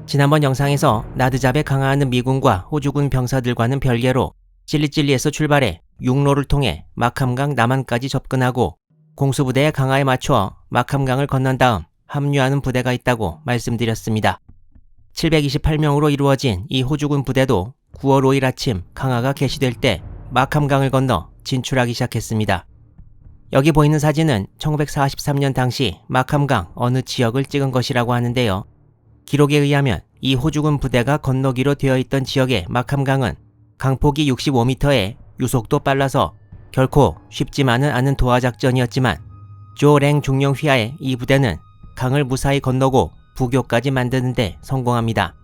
지난번 영상에서 나드잡에 강화하는 미군과 호주군 병사들과는 별개로 찔리찔리에서 출발해 육로를 통해 마캄강 남한까지 접근하고 공수부대의 강화에 맞춰 마캄강을 건넌 다음 합류하는 부대가 있다고 말씀드렸습니다. 728명으로 이루어진 이 호주군 부대도 9월 5일 아침 강화가 개시될 때 마캄강을 건너 진출하기 시작했습니다. 여기 보이는 사진은 1943년 당시 마캄강 어느 지역을 찍은 것이라고 하는데요. 기록에 의하면 이 호주군 부대가 건너기로 되어 있던 지역의 마캄강은 강폭이 65m에 유속도 빨라서 결코 쉽지만은 않은 도하작전이었지만 조랭 중령 휘하의 이 부대는 강을 무사히 건너고 부교까지 만드는데 성공합니다.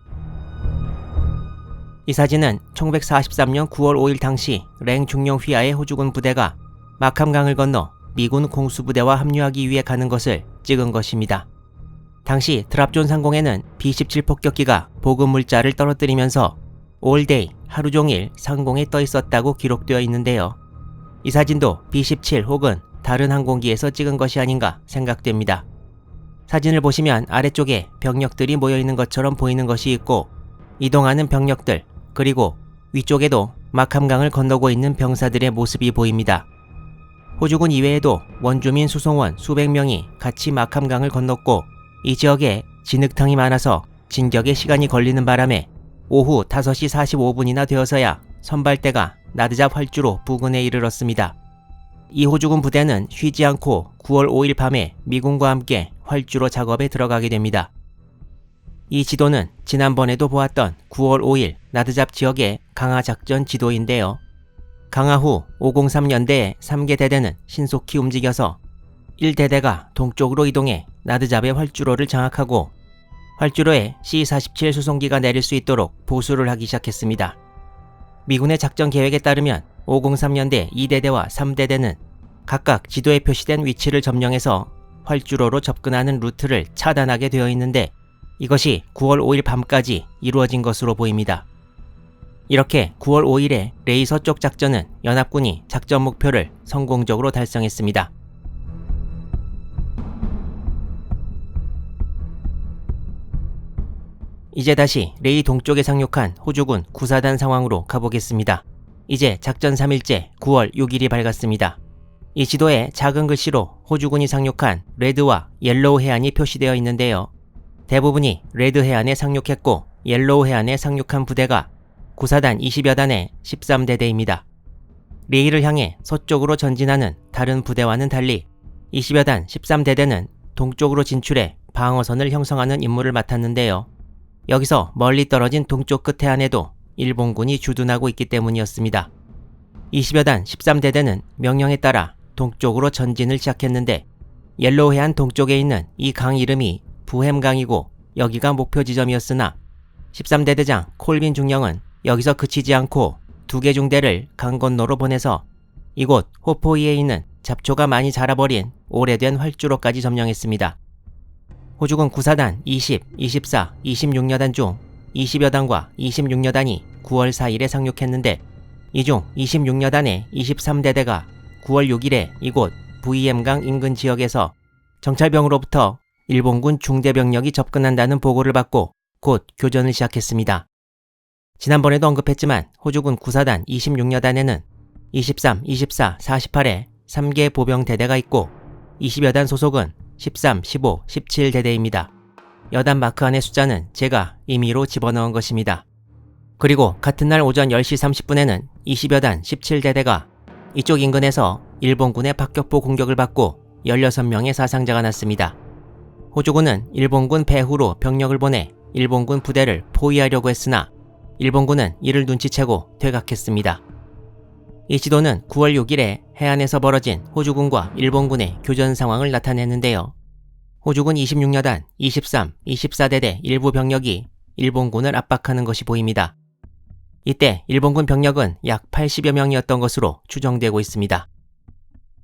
이 사진은 1943년 9월 5일 당시 랭 중령 휘하의 호주군 부대가 마캄강을 건너 미군 공수부대와 합류하기 위해 가는 것을 찍은 것입니다. 당시 드랍존 상공에는 B-17 폭격기가 보급 물자를 떨어뜨리면서 올데이 하루 종일 상공에 떠 있었다고 기록되어 있는데요. 이 사진도 B-17 혹은 다른 항공기에서 찍은 것이 아닌가 생각됩니다. 사진을 보시면 아래쪽에 병력들이 모여 있는 것처럼 보이는 것이 있고 이동하는 병력들 그리고 위쪽에도 마캄강을 건너고 있는 병사들의 모습이 보입니다. 호주군 이외에도 원주민 수송원 수백 명이 같이 마캄강을 건넜고 이 지역에 진흙탕이 많아서 진격에 시간이 걸리는 바람에 오후 5시 45분이나 되어서야 선발대가 나드잡 활주로 부근에 이르렀습니다. 이 호주군 부대는 쉬지 않고 9월 5일 밤에 미군과 함께 활주로 작업에 들어가게 됩니다. 이 지도는 지난번에도 보았던 9월 5일 나드잡 지역의 강화 작전 지도인데요. 강화 후 503연대의 3개 대대는 신속히 움직여서 1대대가 동쪽으로 이동해 나드잡의 활주로를 장악하고 활주로에 C-47 수송기가 내릴 수 있도록 보수를 하기 시작했습니다. 미군의 작전 계획에 따르면 503연대 2대대와 3대대는 각각 지도에 표시된 위치를 점령해서 활주로로 접근하는 루트를 차단하게 되어 있는데 이것이 9월 5일 밤까지 이루어진 것으로 보입니다. 이렇게 9월 5일에 레이 서쪽 작전은 연합군이 작전 목표를 성공적으로 달성했습니다. 이제 다시 레이 동쪽에 상륙한 호주군 구사단 상황으로 가보겠습니다. 이제 작전 3일째 9월 6일이 밝았습니다. 이 지도에 작은 글씨로 호주군이 상륙한 레드와 옐로우 해안이 표시되어 있는데요. 대부분이 레드 해안에 상륙했고 옐로우 해안에 상륙한 부대가 구사단 20여 단의 13대대입니다. 레이를 향해 서쪽으로 전진하는 다른 부대와는 달리 20여 단 13대대는 동쪽으로 진출해 방어선을 형성하는 임무를 맡았는데요. 여기서 멀리 떨어진 동쪽 끝 해안에도 일본군이 주둔하고 있기 때문이었습니다. 20여 단 13대대는 명령에 따라 동쪽으로 전진을 시작했는데 옐로우 해안 동쪽에 있는 이 강 이름이 부햄강이고 여기가 목표 지점이었으나 13대대장 콜빈 중령은 여기서 그치지 않고 2개 중대를 강 건너로 보내서 이곳 호포이에 있는 잡초가 많이 자라버린 오래된 활주로까지 점령했습니다. 호주군 구사단 20, 24, 26여단 중 20여 단과 26여단이 9월 4일에 상륙했는데 이 중 26여단의 23대대가 9월 6일에 이곳 VM강 인근 지역에서 정찰병으로부터 일본군 중대병력이 접근한다는 보고를 받고 곧 교전을 시작했습니다. 지난번에도 언급했지만 호주군 구사단 26여단에는 23, 24, 48에 3개 보병대대가 있고 20여 단 소속은 13, 15, 17대대입니다. 여단 마크 안의 숫자는 제가 임의로 집어넣은 것입니다. 그리고 같은 날 오전 10시 30분에는 20여 단 17대대가 이쪽 인근에서 일본군의 박격포 공격을 받고 16명의 사상자가 났습니다. 호주군은 일본군 배후로 병력을 보내 일본군 부대를 포위하려고 했으나 일본군은 이를 눈치채고 퇴각했습니다. 이 지도는 9월 6일에 해안에서 벌어진 호주군과 일본군의 교전 상황을 나타내는데요. 호주군 26여단, 23, 24대대 일부 병력이 일본군을 압박하는 것이 보입니다. 이때 일본군 병력은 약 80여 명이었던 것으로 추정되고 있습니다.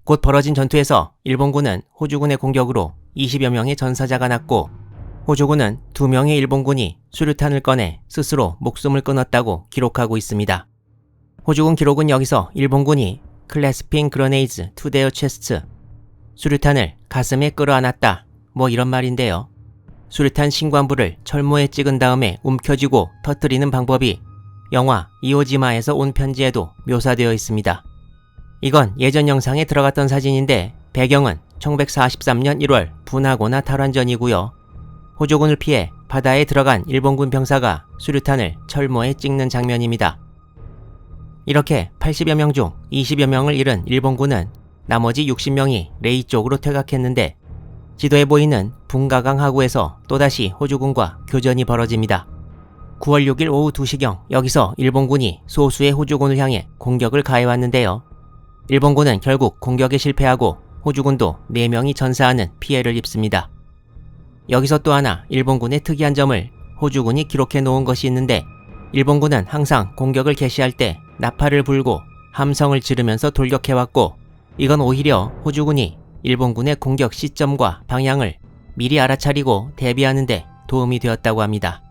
곧 벌어진 전투에서 일본군은 호주군의 공격으로 20여 명의 전사자가 났고 호주군은 2명의 일본군이 수류탄을 꺼내 스스로 목숨을 끊었다고 기록하고 있습니다. 호주군 기록은 여기서 일본군이 클래스핑 그러네이즈 투 데어 체스트, 수류탄을 가슴에 끌어안았다, 뭐 이런 말인데요. 수류탄 신관부를 철모에 찍은 다음에 움켜쥐고 터뜨리는 방법이 영화 이오지마에서 온 편지에도 묘사되어 있습니다. 이건 예전 영상에 들어갔던 사진인데 배경은 1943년 1월 분하고나 탈환전이고요. 호주군을 피해 바다에 들어간 일본군 병사가 수류탄을 철모에 찍는 장면입니다. 이렇게 80여 명 중 20여 명을 잃은 일본군은 나머지 60명이 레이 쪽으로 퇴각했는데 지도에 보이는 분가강 하구에서 또다시 호주군과 교전이 벌어집니다. 9월 6일 오후 2시경 여기서 일본군이 소수의 호주군을 향해 공격을 가해왔는데요. 일본군은 결국 공격에 실패하고 호주군도 4명이 전사하는 피해를 입습니다. 여기서 또 하나 일본군의 특이한 점을 호주군이 기록해 놓은 것이 있는데 일본군은 항상 공격을 개시할 때 나팔을 불고 함성을 지르면서 돌격해왔고 이건 오히려 호주군이 일본군의 공격 시점과 방향을 미리 알아차리고 대비하는 데 도움이 되었다고 합니다.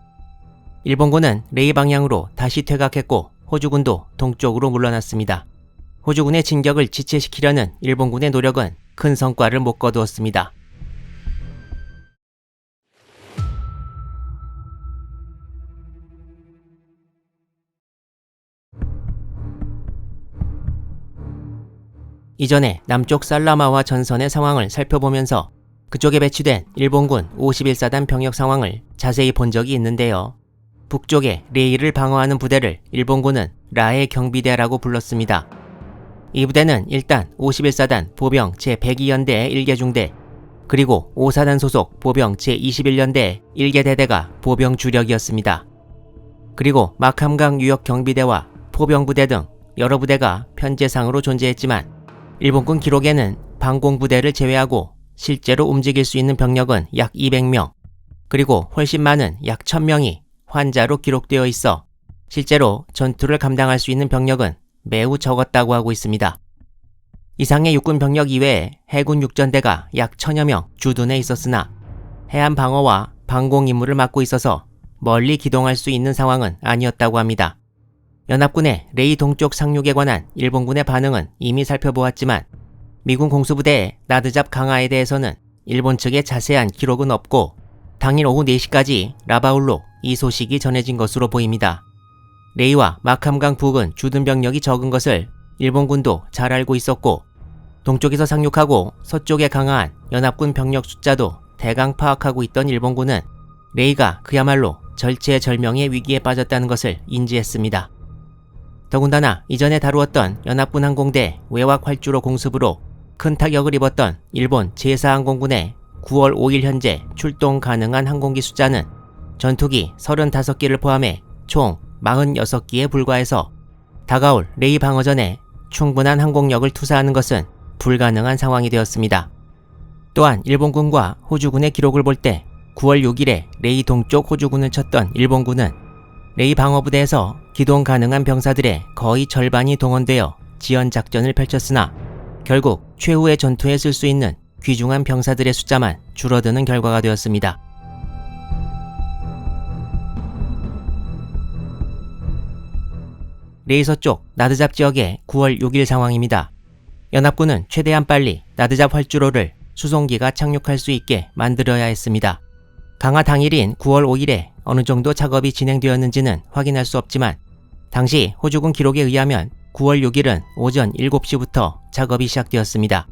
일본군은 레이 방향으로 다시 퇴각했고 호주군도 동쪽으로 물러났습니다. 호주군의 진격을 지체시키려는 일본군의 노력은 큰 성과를 못 거두었습니다. 이전에 남쪽 살라마와 전선의 상황을 살펴보면서 그쪽에 배치된 일본군 51사단 병력 상황을 자세히 본 적이 있는데요. 북쪽에 레이를 방어하는 부대를 일본군은 라해 경비대라고 불렀습니다. 이 부대는 일단 51사단 보병 제102연대의 1개중대 그리고 5사단 소속 보병 제21연대의 1개대대가 보병 주력이었습니다. 그리고 마캄강 유역 경비대와 포병부대 등 여러 부대가 편제상으로 존재했지만 일본군 기록에는 방공부대를 제외하고 실제로 움직일 수 있는 병력은 약 200명 그리고 훨씬 많은 약 1000명이 환자로 기록되어 있어 실제로 전투를 감당할 수 있는 병력은 매우 적었다고 하고 있습니다. 이상의 육군 병력 이외에 해군 육전대가 약 1000여 명 주둔해 있었으나 해안 방어와 방공 임무를 맡고 있어서 멀리 기동할 수 있는 상황은 아니었다고 합니다. 연합군의 레이 동쪽 상륙에 관한 일본군의 반응은 이미 살펴보았지만 미군 공수부대의 나드잡 강화에 대해서는 일본 측의 자세한 기록은 없고 당일 오후 4시까지 라바울로 이 소식이 전해진 것으로 보입니다. 레이와 마캄강 부근 주둔 병력이 적은 것을 일본군도 잘 알고 있었고 동쪽에서 상륙하고 서쪽에 강화한 연합군 병력 숫자도 대강 파악하고 있던 일본군은 레이가 그야말로 절체절명의 위기에 빠졌다는 것을 인지했습니다. 더군다나 이전에 다루었던 연합군 항공대 외곽 활주로 공습으로 큰 타격을 입었던 일본 제4항공군의 9월 5일 현재 출동 가능한 항공기 숫자는 전투기 35기를 포함해 총 46기에 불과해서 다가올 레이 방어전에 충분한 항공력을 투사하는 것은 불가능한 상황이 되었습니다. 또한 일본군과 호주군의 기록을 볼 때 9월 6일에 레이 동쪽 호주군을 쳤던 일본군은 레이 방어부대에서 기동 가능한 병사들의 거의 절반이 동원되어 지연 작전을 펼쳤으나 결국 최후의 전투에 쓸 수 있는 귀중한 병사들의 숫자만 줄어드는 결과가 되었습니다. 레이 서쪽 나드잡 지역의 9월 6일 상황입니다. 연합군은 최대한 빨리 나드잡 활주로를 수송기가 착륙할 수 있게 만들어야 했습니다. 강화 당일인 9월 5일에 어느 정도 작업이 진행되었는지는 확인할 수 없지만 당시 호주군 기록에 의하면 9월 6일은 오전 7시부터 작업이 시작되었습니다.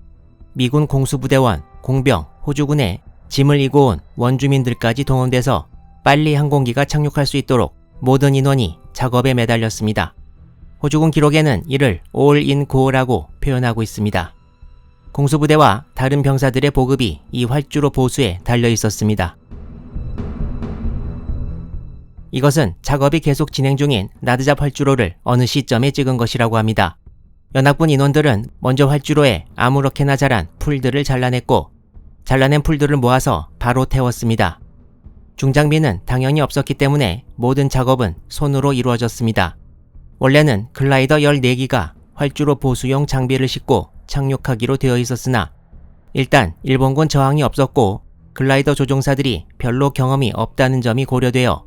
미군 공수부대원, 공병, 호주군에 짐을 이고 온 원주민들까지 동원돼서 빨리 항공기가 착륙할 수 있도록 모든 인원이 작업에 매달렸습니다. 호주군 기록에는 이를 all in go라고 표현하고 있습니다. 공수부대와 다른 병사들의 보급이 이 활주로 보수에 달려 있었습니다. 이것은 작업이 계속 진행 중인 나드잡 활주로를 어느 시점에 찍은 것이라고 합니다. 연합군 인원들은 먼저 활주로에 아무렇게나 자란 풀들을 잘라냈고 잘라낸 풀들을 모아서 바로 태웠습니다. 중장비는 당연히 없었기 때문에 모든 작업은 손으로 이루어졌습니다. 원래는 글라이더 14기가 활주로 보수용 장비를 싣고 착륙하기로 되어 있었으나 일단 일본군 저항이 없었고 글라이더 조종사들이 별로 경험이 없다는 점이 고려되어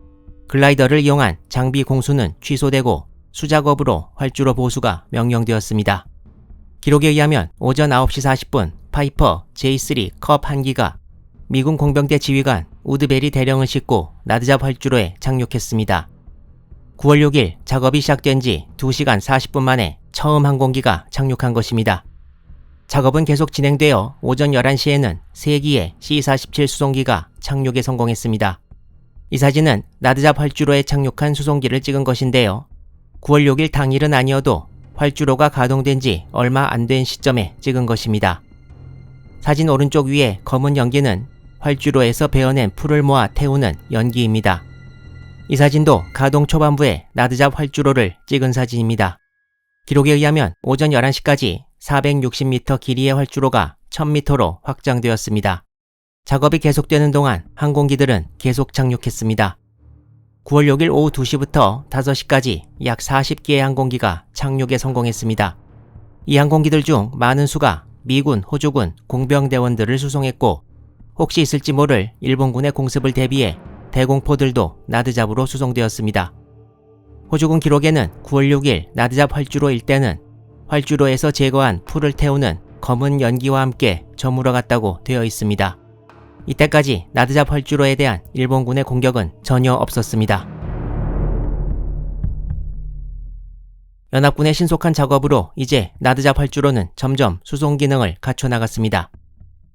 글라이더를 이용한 장비 공수는 취소되고 수작업으로 활주로 보수가 명령되었습니다. 기록에 의하면 오전 9시 40분 파이퍼 J3 컵 1기가 미군 공병대 지휘관 우드베리 대령을 싣고 나드잡 활주로에 착륙했습니다. 9월 6일 작업이 시작된 지 2시간 40분 만에 처음 항공기가 착륙한 것입니다. 작업은 계속 진행되어 오전 11시에는 3기의 C-47 수송기가 착륙에 성공했습니다. 이 사진은 나드잡 활주로에 착륙한 수송기를 찍은 것인데요. 9월 6일 당일은 아니어도 활주로가 가동된 지 얼마 안 된 시점에 찍은 것입니다. 사진 오른쪽 위에 검은 연기는 활주로에서 베어낸 풀을 모아 태우는 연기입니다. 이 사진도 가동 초반부에 나드잡 활주로를 찍은 사진입니다. 기록에 의하면 오전 11시까지 460m 길이의 활주로가 1000m로 확장되었습니다. 작업이 계속되는 동안 항공기들은 계속 착륙했습니다. 9월 6일 오후 2시부터 5시까지 약 40기의 항공기가 착륙에 성공했습니다. 이 항공기들 중 많은 수가 미군, 호주군, 공병대원들을 수송했고 혹시 있을지 모를 일본군의 공습을 대비해 대공포들도 나드잡으로 수송되었습니다. 호주군 기록에는 9월 6일 나드잡 활주로 일대는 활주로에서 제거한 풀을 태우는 검은 연기와 함께 저물어갔다고 되어 있습니다. 이때까지 나드잡 활주로에 대한 일본군의 공격은 전혀 없었습니다. 연합군의 신속한 작업으로 이제 나드잡 활주로는 점점 수송 기능을 갖춰나갔습니다.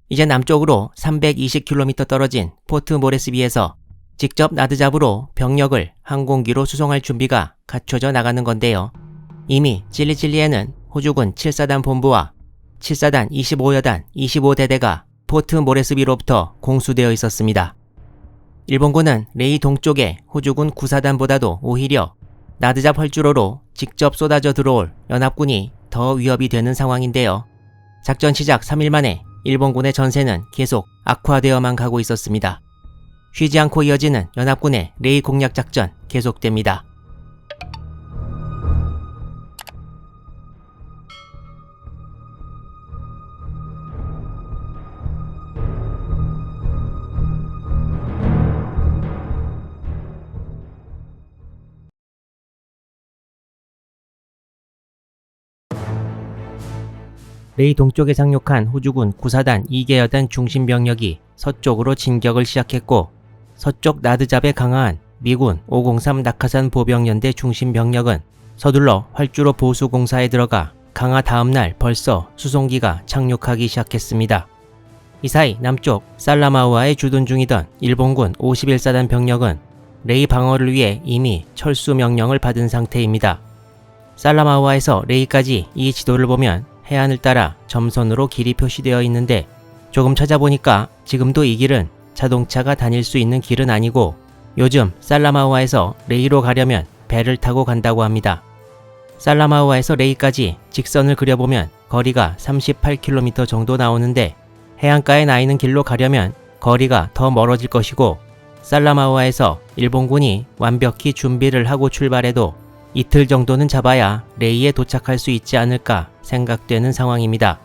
이제 남쪽으로 320km 떨어진 포트 모레스비에서 직접 나드잡으로 병력을 항공기로 수송할 준비가 갖춰져 나가는 건데요. 이미 찔리찔리에는 호주군 7사단 본부와 7사단 25여단 25대대가 포트 모레스비로부터 공수되어 있었습니다. 일본군은 레이 동쪽의 호주군 9사단보다도 오히려 나드잡 활주로로 직접 쏟아져 들어올 연합군이 더 위협이 되는 상황인데요. 작전 시작 3일 만에 일본군의 전세는 계속 악화되어만 가고 있었습니다. 쉬지 않고 이어지는 연합군의 레이 공략 작전 계속됩니다. 레이 동쪽에 상륙한 호주군 9사단 2개 여단 중심 병력이 서쪽으로 진격을 시작했고 서쪽 나드잡에 강화한 미군 503 낙하산 보병연대 중심 병력은 서둘러 활주로 보수 공사에 들어가 강화 다음날 벌써 수송기가 착륙하기 시작했습니다. 이 사이 남쪽 살라마우아에 주둔 중이던 일본군 51사단 병력은 레이 방어를 위해 이미 철수 명령을 받은 상태입니다. 살라마우아에서 레이까지 이 지도를 보면 해안을 따라 점선으로 길이 표시되어 있는데 조금 찾아보니까 지금도 이 길은 자동차가 다닐 수 있는 길은 아니고 요즘 살라마우아에서 레이로 가려면 배를 타고 간다고 합니다. 살라마우아에서 레이까지 직선을 그려보면 거리가 38km 정도 나오는데 해안가에 나 있는 길로 가려면 거리가 더 멀어질 것이고 살라마우아에서 일본군이 완벽히 준비를 하고 출발해도 이틀 정도는 잡아야 레이에 도착할 수 있지 않을까 생각되는 상황입니다.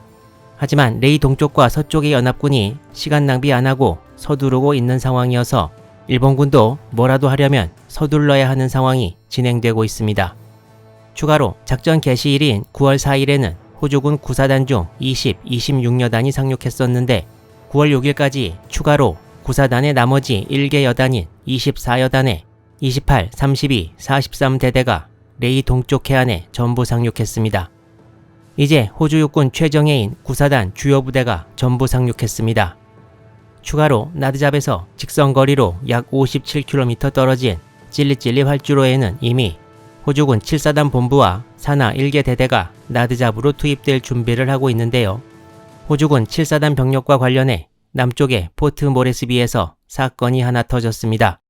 하지만 레이 동쪽과 서쪽의 연합군이 시간 낭비 안 하고 서두르고 있는 상황이어서 일본군도 뭐라도 하려면 서둘러야 하는 상황이 진행되고 있습니다. 추가로 작전 개시일인 9월 4일에는 호주군 9사단 중 20, 26여단이 상륙했었는데 9월 6일까지 추가로 9사단의 나머지 1개 여단인 24여단의 28, 32, 43대대가 레이 동쪽 해안에 전부 상륙했습니다. 이제 호주 육군 최정예인 9사단 주요 부대가 전부 상륙했습니다. 추가로 나드잡에서 직선거리로 약 57km 떨어진 찔리찔리 활주로에는 이미 호주군 7사단 본부와 산하 1개 대대가 나드잡으로 투입될 준비를 하고 있는데요. 호주군 7사단 병력과 관련해 남쪽의 포트 모레스비에서 사건이 하나 터졌습니다.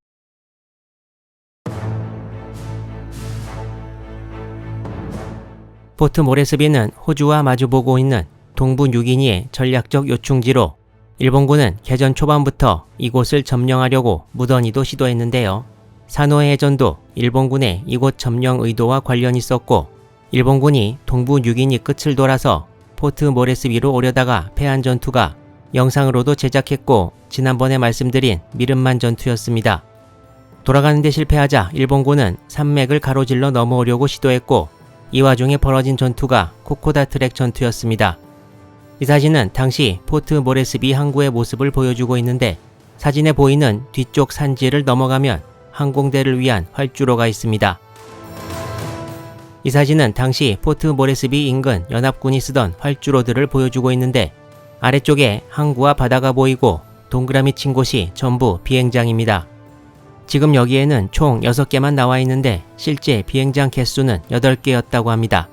포트 모레스비는 호주와 마주보고 있는 동부 뉴기니의 전략적 요충지로 일본군은 개전 초반부터 이곳을 점령하려고 무던히도 시도했는데요. 사노해 해전도 일본군의 이곳 점령 의도와 관련이 있었고, 일본군이 동부 뉴기니 끝을 돌아서 포트 모레스비로 오려다가 패한 전투가 영상으로도 제작했고 지난번에 말씀드린 미름만 전투였습니다. 돌아가는데 실패하자 일본군은 산맥을 가로질러 넘어오려고 시도했고, 이 와중에 벌어진 전투가 코코다 트랙 전투였습니다. 이 사진은 당시 포트 모레스비 항구의 모습을 보여주고 있는데, 사진에 보이는 뒤쪽 산지를 넘어가면 항공대를 위한 활주로가 있습니다. 이 사진은 당시 포트 모레스비 인근 연합군이 쓰던 활주로들을 보여주고 있는데, 아래쪽에 항구와 바다가 보이고 동그라미 친 곳이 전부 비행장입니다. 지금 여기에는 총 6개만 나와 있는데 실제 비행장 개수는 8개였다고 합니다.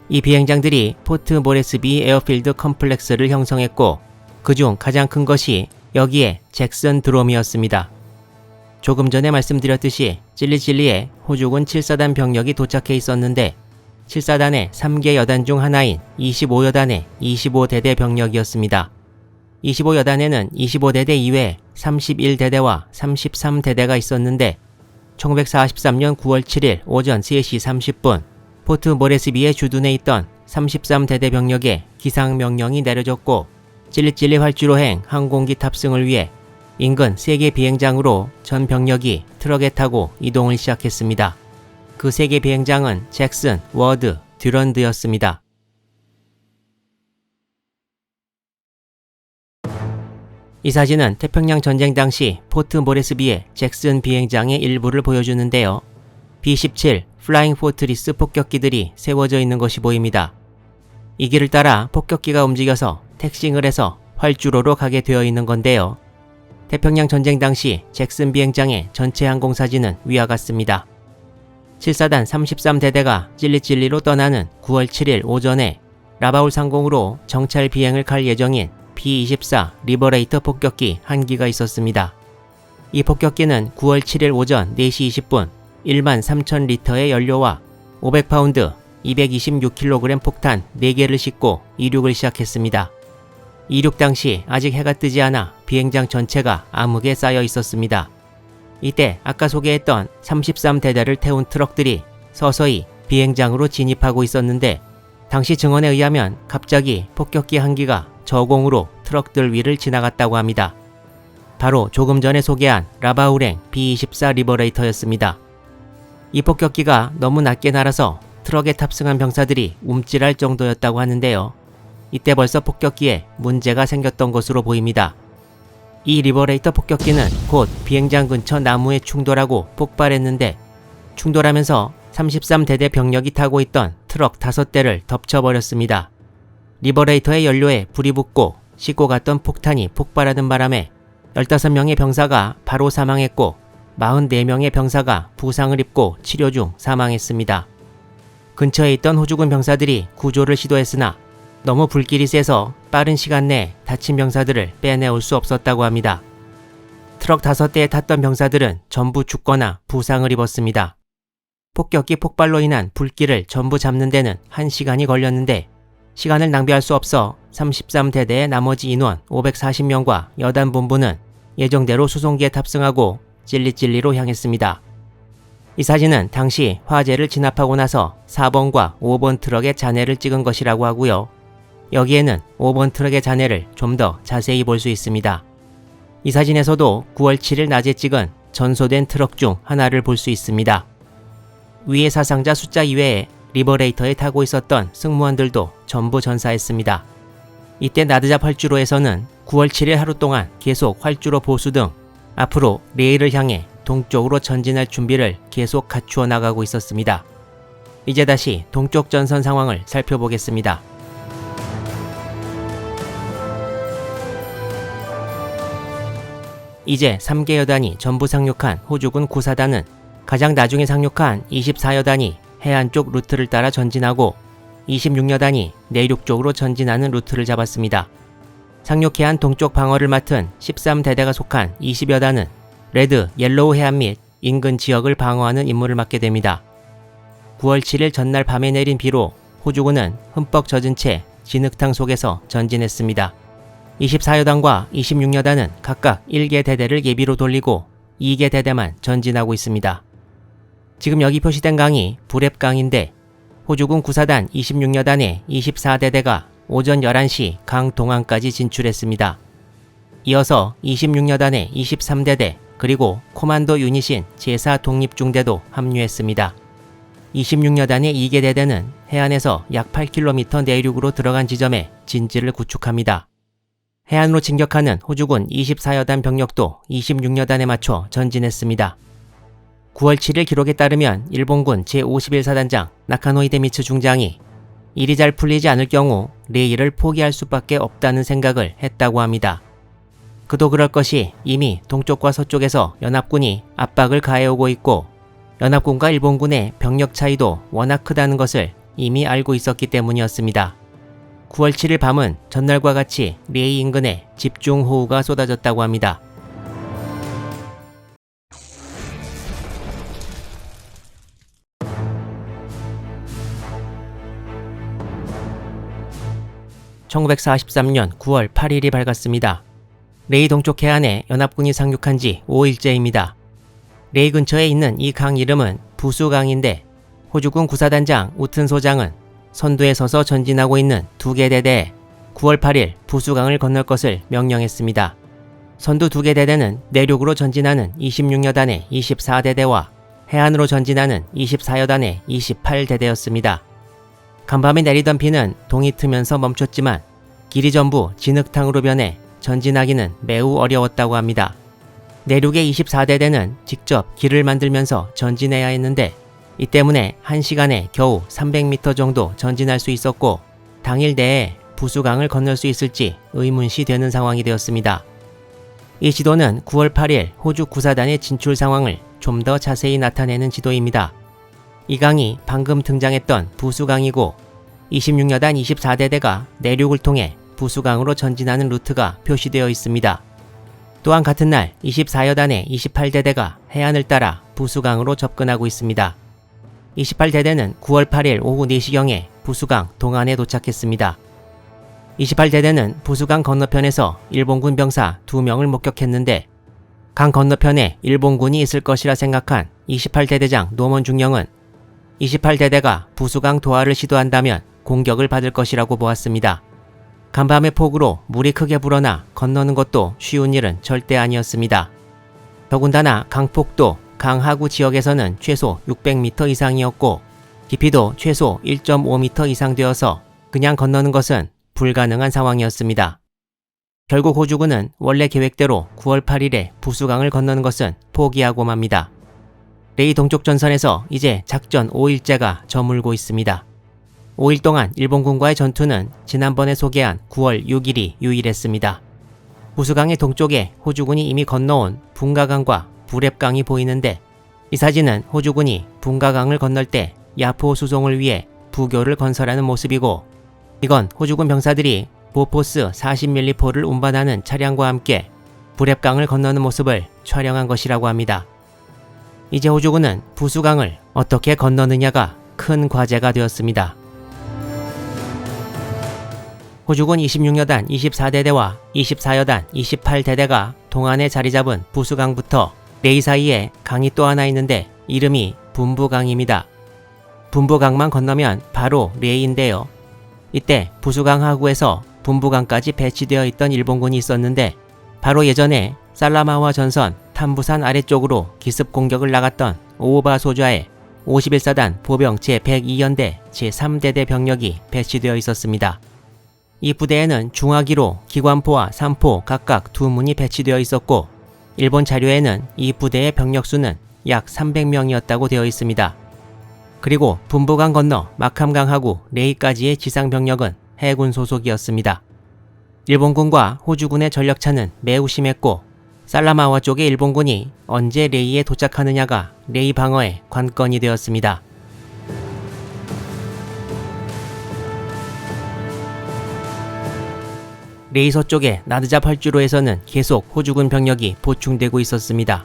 이 비행장들이 포트 모레스비 에어필드 컴플렉스를 형성했고, 그중 가장 큰 것이 여기에 잭슨 드롬이었습니다. 조금 전에 말씀드렸듯이 찔리찔리에 호주군 7사단 병력이 도착해 있었는데, 7사단의 3개 여단 중 하나인 25여단의 25대대 병력이었습니다. 25여단에는 25대대 이외에 31대대와 33대대가 있었는데, 1943년 9월 7일 오전 3시 30분 포트 모레스비의 주둔에 있던 33대대 병력에 기상명령이 내려졌고, 찔리찔리 활주로행 항공기 탑승을 위해 인근 3개 비행장으로 전 병력이 트럭에 타고 이동을 시작했습니다. 그 3개 비행장은 잭슨, 워드, 듀런드였습니다. 이 사진은 태평양 전쟁 당시 포트 모레스비의 잭슨 비행장의 일부를 보여주는데요. B-17 플라잉 포트리스 폭격기들이 세워져 있는 것이 보입니다. 이 길을 따라 폭격기가 움직여서 택싱을 해서 활주로로 가게 되어 있는 건데요. 태평양 전쟁 당시 잭슨 비행장의 전체 항공 사진은 위와 같습니다. 7사단 33대대가 찔리찔리로 떠나는 9월 7일 오전에 라바울 상공으로 정찰 비행을 갈 예정인 B-24 리버레이터 폭격기 1기가 있었습니다. 이 폭격기는 9월 7일 오전 4시 20분 13,000리터의 연료와 500파운드 226kg 폭탄 4개를 싣고 이륙을 시작했습니다. 이륙 당시 아직 해가 뜨지 않아 비행장 전체가 암흑에 쌓여 있었습니다. 이때 아까 소개했던 33대대를 태운 트럭들이 서서히 비행장으로 진입하고 있었는데, 당시 증언에 의하면 갑자기 폭격기 1기가 저공으로 트럭들 위를 지나갔다고 합니다. 바로 조금 전에 소개한 라바울행 B-24 리버레이터였습니다. 이 폭격기가 너무 낮게 날아서 트럭에 탑승한 병사들이 움찔할 정도였다고 하는데요. 이때 벌써 폭격기에 문제가 생겼던 것으로 보입니다. 이 리버레이터 폭격기는 곧 비행장 근처 나무에 충돌하고 폭발했는데, 충돌하면서 33대대 병력이 타고 있던 트럭 5대를 덮쳐버렸습니다. 리버레이터의 연료에 불이 붙고 싣고 갔던 폭탄이 폭발하는 바람에 15명의 병사가 바로 사망했고 44명의 병사가 부상을 입고 치료 중 사망했습니다. 근처에 있던 호주군 병사들이 구조를 시도했으나 너무 불길이 세서 빠른 시간 내에 다친 병사들을 빼내올 수 없었다고 합니다. 트럭 5대에 탔던 병사들은 전부 죽거나 부상을 입었습니다. 폭격기 폭발로 인한 불길을 전부 잡는 데는 1시간이 걸렸는데, 시간을 낭비할 수 없어 33대대의 나머지 인원 540명과 여단 본부는 예정대로 수송기에 탑승하고 찔리찔리로 향했습니다. 이 사진은 당시 화재를 진압하고 나서 4번과 5번 트럭의 잔해를 찍은 것이라고 하고요. 여기에는 5번 트럭의 잔해를 좀 더 자세히 볼 수 있습니다. 이 사진에서도 9월 7일 낮에 찍은 전소된 트럭 중 하나를 볼 수 있습니다. 위의 사상자 숫자 이외에 리버레이터에 타고 있었던 승무원들도 전부 전사했습니다. 이때 나드잡 활주로에서는 9월 7일 하루 동안 계속 활주로 보수 등 앞으로 레일을 향해 동쪽으로 전진할 준비를 계속 갖추어 나가고 있었습니다. 이제 다시 동쪽 전선 상황을 살펴보겠습니다. 이제 3개 여단이 전부 상륙한 호주군 9사단은 가장 나중에 상륙한 24여단이 해안 쪽 루트를 따라 전진하고 26여단이 내륙 쪽으로 전진하는 루트를 잡았습니다. 상륙해안 동쪽 방어를 맡은 13대대가 속한 20여단은 레드, 옐로우 해안 및 인근 지역을 방어하는 임무를 맡게 됩니다. 9월 7일 전날 밤에 내린 비로 호주군은 흠뻑 젖은 채 진흙탕 속에서 전진했습니다. 24여단과 26여단은 각각 1개 대대를 예비로 돌리고 2개 대대만 전진하고 있습니다. 지금 여기 표시된 강이 부랩강인데 호주군 구사단 26여단의 24대대가 오전 11시 강 동안까지 진출했습니다. 이어서 26여단의 23대대 그리고 코만도 유닛인 제4 독립중대도 합류했습니다. 26여단의 2개 대대는 해안에서 약 8km 내륙으로 들어간 지점에 진지를 구축합니다. 해안으로 진격하는 호주군 24여단 병력도 26여단에 맞춰 전진했습니다. 9월 7일 기록에 따르면 일본군 제51사단장 나카노 히데미츠 중장이 일이 잘 풀리지 않을 경우 레이를 포기할 수밖에 없다는 생각을 했다고 합니다. 그도 그럴 것이 이미 동쪽과 서쪽에서 연합군이 압박을 가해오고 있고 연합군과 일본군의 병력 차이도 워낙 크다는 것을 이미 알고 있었기 때문이었습니다. 9월 7일 밤은 전날과 같이 레이 인근에 집중호우가 쏟아졌다고 합니다. (1943년 9월 8일이) 밝았습니다. 레이 동쪽 해안에 연합군이 상륙한 지 5일째입니다. 레이 근처에 있는 이 강 이름은 부수강인데 호주군 구사단장 우튼 소장은 선두에 서서 전진하고 있는 2개 대대에 9월 8일 부수강을 건널 것을 명령했습니다. 선두 2개 대대는 내륙으로 전진하는 26여단의 24대대와 해안으로 전진하는 24여단의 28대대였습니다. 간밤에 내리던 비는 동이 트면서 멈췄지만 길이 전부 진흙탕으로 변해 전진하기는 매우 어려웠다고 합니다. 내륙의 24대대는 직접 길을 만들면서 전진해야 했는데 이 때문에 1시간에 겨우 300m 정도 전진할 수 있었고 당일 내에 부수강을 건널 수 있을지 의문시 되는 상황이 되었습니다. 이 지도는 9월 8일 호주 구사단의 진출 상황을 좀 더 자세히 나타내는 지도입니다. 이 강이 방금 등장했던 부수강이고 26여단 24대대가 내륙을 통해 부수강으로 전진하는 루트가 표시되어 있습니다. 또한 같은 날 24여단의 28대대가 해안을 따라 부수강으로 접근하고 있습니다. 28대대는 9월 8일 오후 4시경에 부수강 동안에 도착했습니다. 28대대는 부수강 건너편에서 일본군 병사 2명을 목격했는데 강 건너편에 일본군이 있을 것이라 생각한 28대대장 노먼 중령은 28대대가 부수강 도하를 시도한다면 공격을 받을 것이라고 보았습니다. 간밤의 폭우로 물이 크게 불어나 건너는 것도 쉬운 일은 절대 아니었습니다. 더군다나 강폭도 강 하구 지역에서는 최소 600m 이상이었고 깊이도 최소 1.5m 이상 되어서 그냥 건너는 것은 불가능한 상황이었습니다. 결국 호주군은 원래 계획대로 9월 8일에 부수강을 건너는 것은 포기하고 맙니다. 레이 동쪽 전선에서 이제 작전 5일째가 저물고 있습니다. 5일 동안 일본군과의 전투는 지난번에 소개한 9월 6일이 유일했습니다. 부수강의 동쪽에 호주군이 이미 건너온 붕가강과 부랩강이 보이는데 이 사진은 호주군이 붕가강을 건널 때 야포 수송을 위해 부교를 건설하는 모습이고 이건 호주군 병사들이 보포스 40mm 포를 운반하는 차량과 함께 부랩강을 건너는 모습을 촬영한 것이라고 합니다. 이제 호주군은 부수강을 어떻게 건너느냐가 큰 과제가 되었습니다. 호주군 26여단 24대대와 24여단 28대대가 동안에 자리 잡은 부수강부터 레이 사이에 강이 또 하나 있는데 이름이 분부강입니다. 분부강만 건너면 바로 레이인데요. 이때 부수강 하구에서 분부강까지 배치되어 있던 일본군이 있었는데 바로 예전에 살라마와 전선 탐부산 아래쪽으로 기습 공격을 나갔던 오오바 소좌의 51사단 보병 제102연대 제3대대 병력이 배치되어 있었습니다. 이 부대에는 중화기로 기관포와 산포 각각 2문이 배치되어 있었고 일본 자료에는 이 부대의 병력수는 약 300명이었다고 되어 있습니다. 그리고 분부강 건너 마캄강하고 레이까지의 지상병력은 해군 소속이었습니다. 일본군과 호주군의 전력차는 매우 심했고 살라마와 쪽의 일본군이 언제 레이에 도착하느냐가 레이 방어의 관건이 되었습니다. 레이 서쪽의 나드잡 활주로에서는 계속 호주군 병력이 보충되고 있었습니다.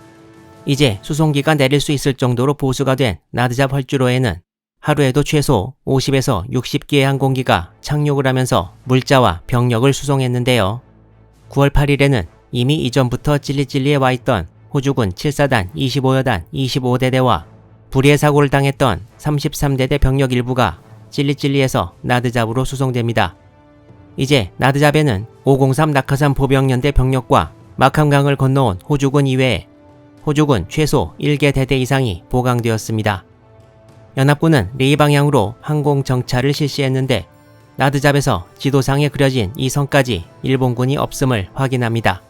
이제 수송기가 내릴 수 있을 정도로 보수가 된 나드잡 활주로에는 하루에도 최소 50에서 60기의 항공기가 착륙을 하면서 물자와 병력을 수송했는데요. 9월 8일에는 이미 이전부터 찔리찔리에 와 있던 호주군 7사단 25여단 25대대와 불의의 사고를 당했던 33대대 병력 일부가 찔리찔리에서 나드잡으로 수송됩니다. 이제 나드잡에는 503 낙하산 보병연대 병력과 마캄강을 건너온 호주군 이외에 호주군 최소 1개 대대 이상이 보강되었습니다. 연합군은 레이 방향으로 항공 정찰을 실시했는데 나드잡에서 지도상에 그려진 이 선까지 일본군이 없음을 확인합니다.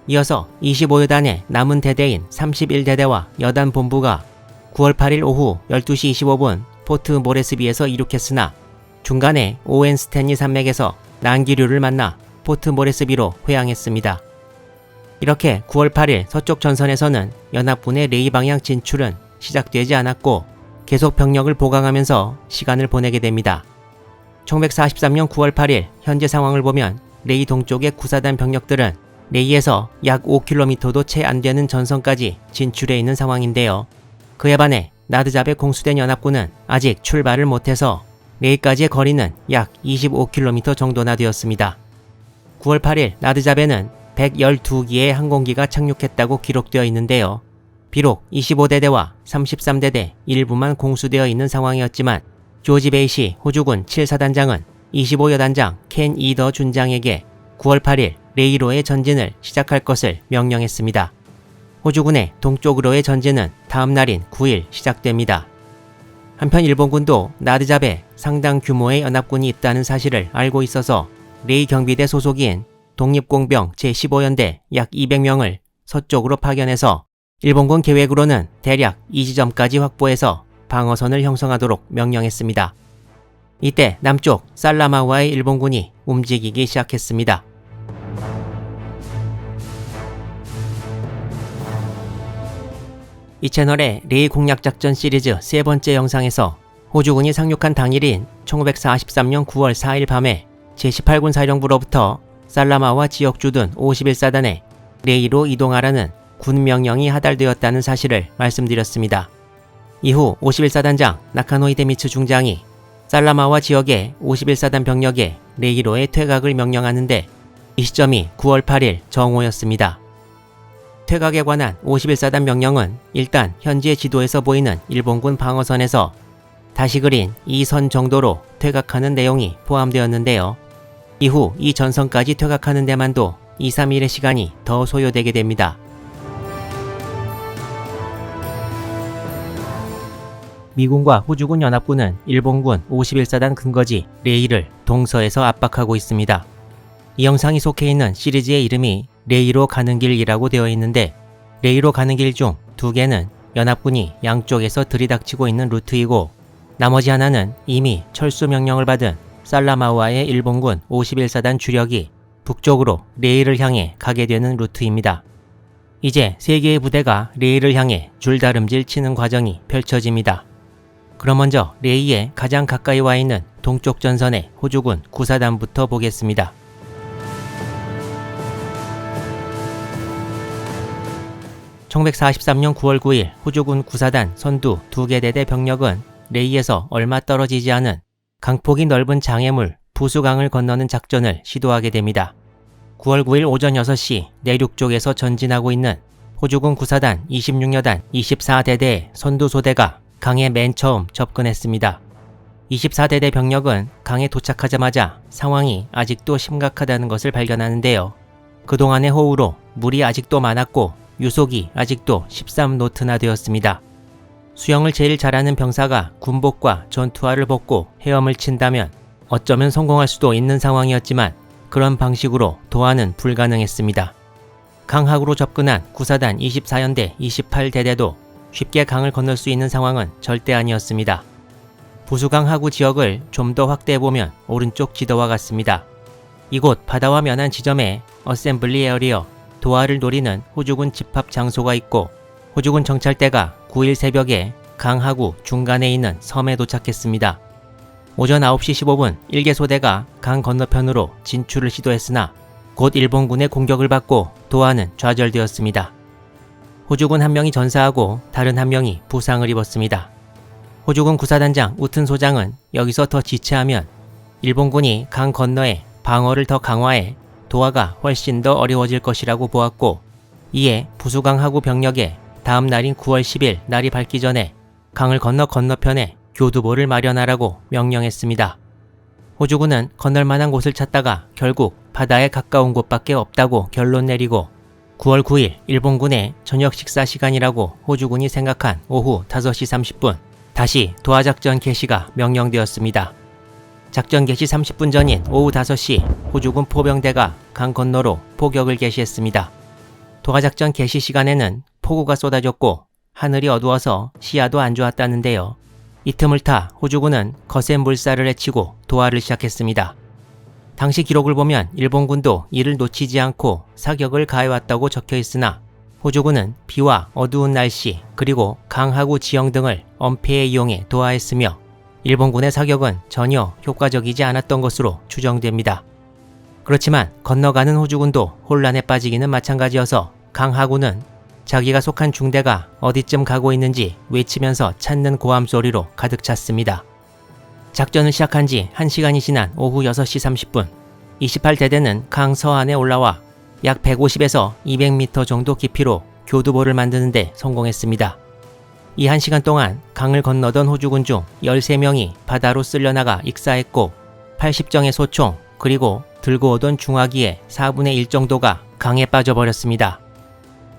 이어서 25여단의 남은 대대인 31대대와 여단 본부가 9월 8일 오후 12시 25분 포트 모레스비에서 이륙했으나 중간에 오웬 스탠리 산맥에서 난기류를 만나 포트 모레스비로 회항했습니다. 이렇게 9월 8일 서쪽 전선에서는 연합군의 레이 방향 진출은 시작되지 않았고 계속 병력을 보강하면서 시간을 보내게 됩니다. 1943년 9월 8일 현재 상황을 보면 레이 동쪽의 구사단 병력들은 레이에서 약 5km도 채 안 되는 전선까지 진출해 있는 상황인데요. 그에 반해 나드잡에 공수된 연합군은 아직 출발을 못해서 레이까지의 거리는 약 25km 정도나 되었습니다. 9월 8일 나드잡에는 112기의 항공기가 착륙했다고 기록되어 있는데요. 비록 25대대와 33대대 일부만 공수되어 있는 상황이었지만 조지 베이시 호주군 7사단장은 25여단장 켄 이더 준장에게 9월 8일 레이로의 전진을 시작할 것을 명령했습니다. 호주군의 동쪽으로의 전진은 다음 날인 9일 시작됩니다. 한편 일본군도 나드잡에 상당 규모의 연합군이 있다는 사실을 알고 있어서 레이 경비대 소속인 독립공병 제15연대 약 200명을 서쪽으로 파견해서 일본군 계획으로는 대략 이 지점까지 확보해서 방어선을 형성하도록 명령했습니다. 이때 남쪽 살라마우아의 일본군이 움직이기 시작했습니다. 이 채널의 레이 공략작전 시리즈 세 번째 영상에서 호주군이 상륙한 당일인 1943년 9월 4일 밤에 제18군 사령부로부터 살라마우아 지역주둔 51사단에 레이로 이동하라는 군 명령이 하달되었다는 사실을 말씀드렸습니다. 이후 51사단장 나카노 히데미츠 중장이 살라마우아 지역의 51사단 병력에 레이로의 퇴각을 명령하는데 이 시점이 9월 8일 정오였습니다. 퇴각에 관한 51사단 명령은 일단 현지의 지도에서 보이는 일본군 방어선에서 다시 그린 이 선 정도로 퇴각하는 내용이 포함되었는데요. 이후 이 전선까지 퇴각하는 데만도 2-3일의 시간이 더 소요되게 됩니다. 미군과 호주군 연합군은 일본군 51사단 근거지 레이를 동서에서 압박하고 있습니다. 이 영상이 속해 있는 시리즈의 이름이 레이로 가는 길이라고 되어 있는데 레이로 가는 길 중 2개는 연합군이 양쪽에서 들이닥치고 있는 루트이고 나머지 하나는 이미 철수 명령을 받은 살라마우아의 일본군 51사단 주력이 북쪽으로 레이를 향해 가게 되는 루트입니다. 이제 3개의 부대가 레이를 향해 줄다름질 치는 과정이 펼쳐집니다. 그럼 먼저 레이에 가장 가까이 와 있는 동쪽 전선의 호주군 9사단부터 보겠습니다. (1943년 9월 9일) 호주군 9사단 선두 2개 대대 병력은 레이에서 얼마 떨어지지 않은 강폭이 넓은 장애물 부수강을 건너는 작전을 시도하게 됩니다. 9월 9일 오전 6시 내륙 쪽에서 전진하고 있는 호주군 9사단 26여단 24대대의 선두소대가 강에 맨 처음 접근했습니다. 24대대 병력은 강에 도착하자마자 상황이 아직도 심각하다는 것을 발견하는데요. 그동안의 호우로 물이 아직도 많았고 유속이 아직도 13노트나 되었습니다. 수영을 제일 잘하는 병사가 군복과 전투화를 벗고 헤엄을 친다면 어쩌면 성공할 수도 있는 상황이었지만 그런 방식으로 도하는 불가능했습니다. 강하구로 접근한 9사단 24연대 28대대도 쉽게 강을 건널 수 있는 상황은 절대 아니었습니다. 부수강 하구 지역을 좀 더 확대해보면 오른쪽 지도와 같습니다. 이곳 바다와 면한 지점에 어셈블리 에어리어 도하를 노리는 호주군 집합 장소가 있고 호주군 정찰대가 9일 새벽에 강 하구 중간에 있는 섬에 도착했습니다. 오전 9시 15분 1개 소대가 강 건너편으로 진출을 시도했으나 곧 일본군의 공격을 받고 도하는 좌절되었습니다. 호주군 한 명이 전사하고 다른 한 명이 부상을 입었습니다. 호주군 구사단장 우튼 소장은 여기서 더 지체하면 일본군이 강 건너에 방어를 더 강화해 도하가 훨씬 더 어려워질 것이라고 보았고, 이에 부수강 하구 병력에 다음 날인 9월 10일 날이 밝기 전에 강을 건너편에 교두보를 마련하라고 명령했습니다. 호주군은 건널 만한 곳을 찾다가 결국 바다에 가까운 곳밖에 없다고 결론 내리고 9월 9일 일본군의 저녁 식사 시간이라고 호주군이 생각한 오후 5시 30분 다시 도하작전 개시가 명령되었습니다. 작전 개시 30분 전인 오후 5시 호주군 포병대가 강 건너로 포격을 개시했습니다. 도하작전 개시 시간에는 폭우가 쏟아졌고 하늘이 어두워서 시야도 안 좋았다는데요. 이 틈을 타 호주군은 거센 물살을 헤치고 도하를 시작했습니다. 당시 기록을 보면 일본군도 이를 놓치지 않고 사격을 가해왔다고 적혀있으나 호주군은 비와 어두운 날씨 그리고 강하구 지형 등을 엄폐에 이용해 도하했으며 일본군의 사격은 전혀 효과적이지 않았던 것으로 추정됩니다. 그렇지만 건너가는 호주군도 혼란에 빠지기는 마찬가지여서 강하구는 자기가 속한 중대가 어디쯤 가고 있는지 외치면서 찾는 고함 소리로 가득 찼습니다. 작전을 시작한 지 1시간이 지난 오후 6시 30분 28대대는 강 서안에 올라와 약 150에서 200m 정도 깊이로 교두보를 만드는 데 성공했습니다. 이 1시간 동안 강을 건너던 호주군 중 13명이 바다로 쓸려나가 익사했고 80정의 소총 그리고 들고 오던 중화기의 4분의 1 정도가 강에 빠져버렸습니다.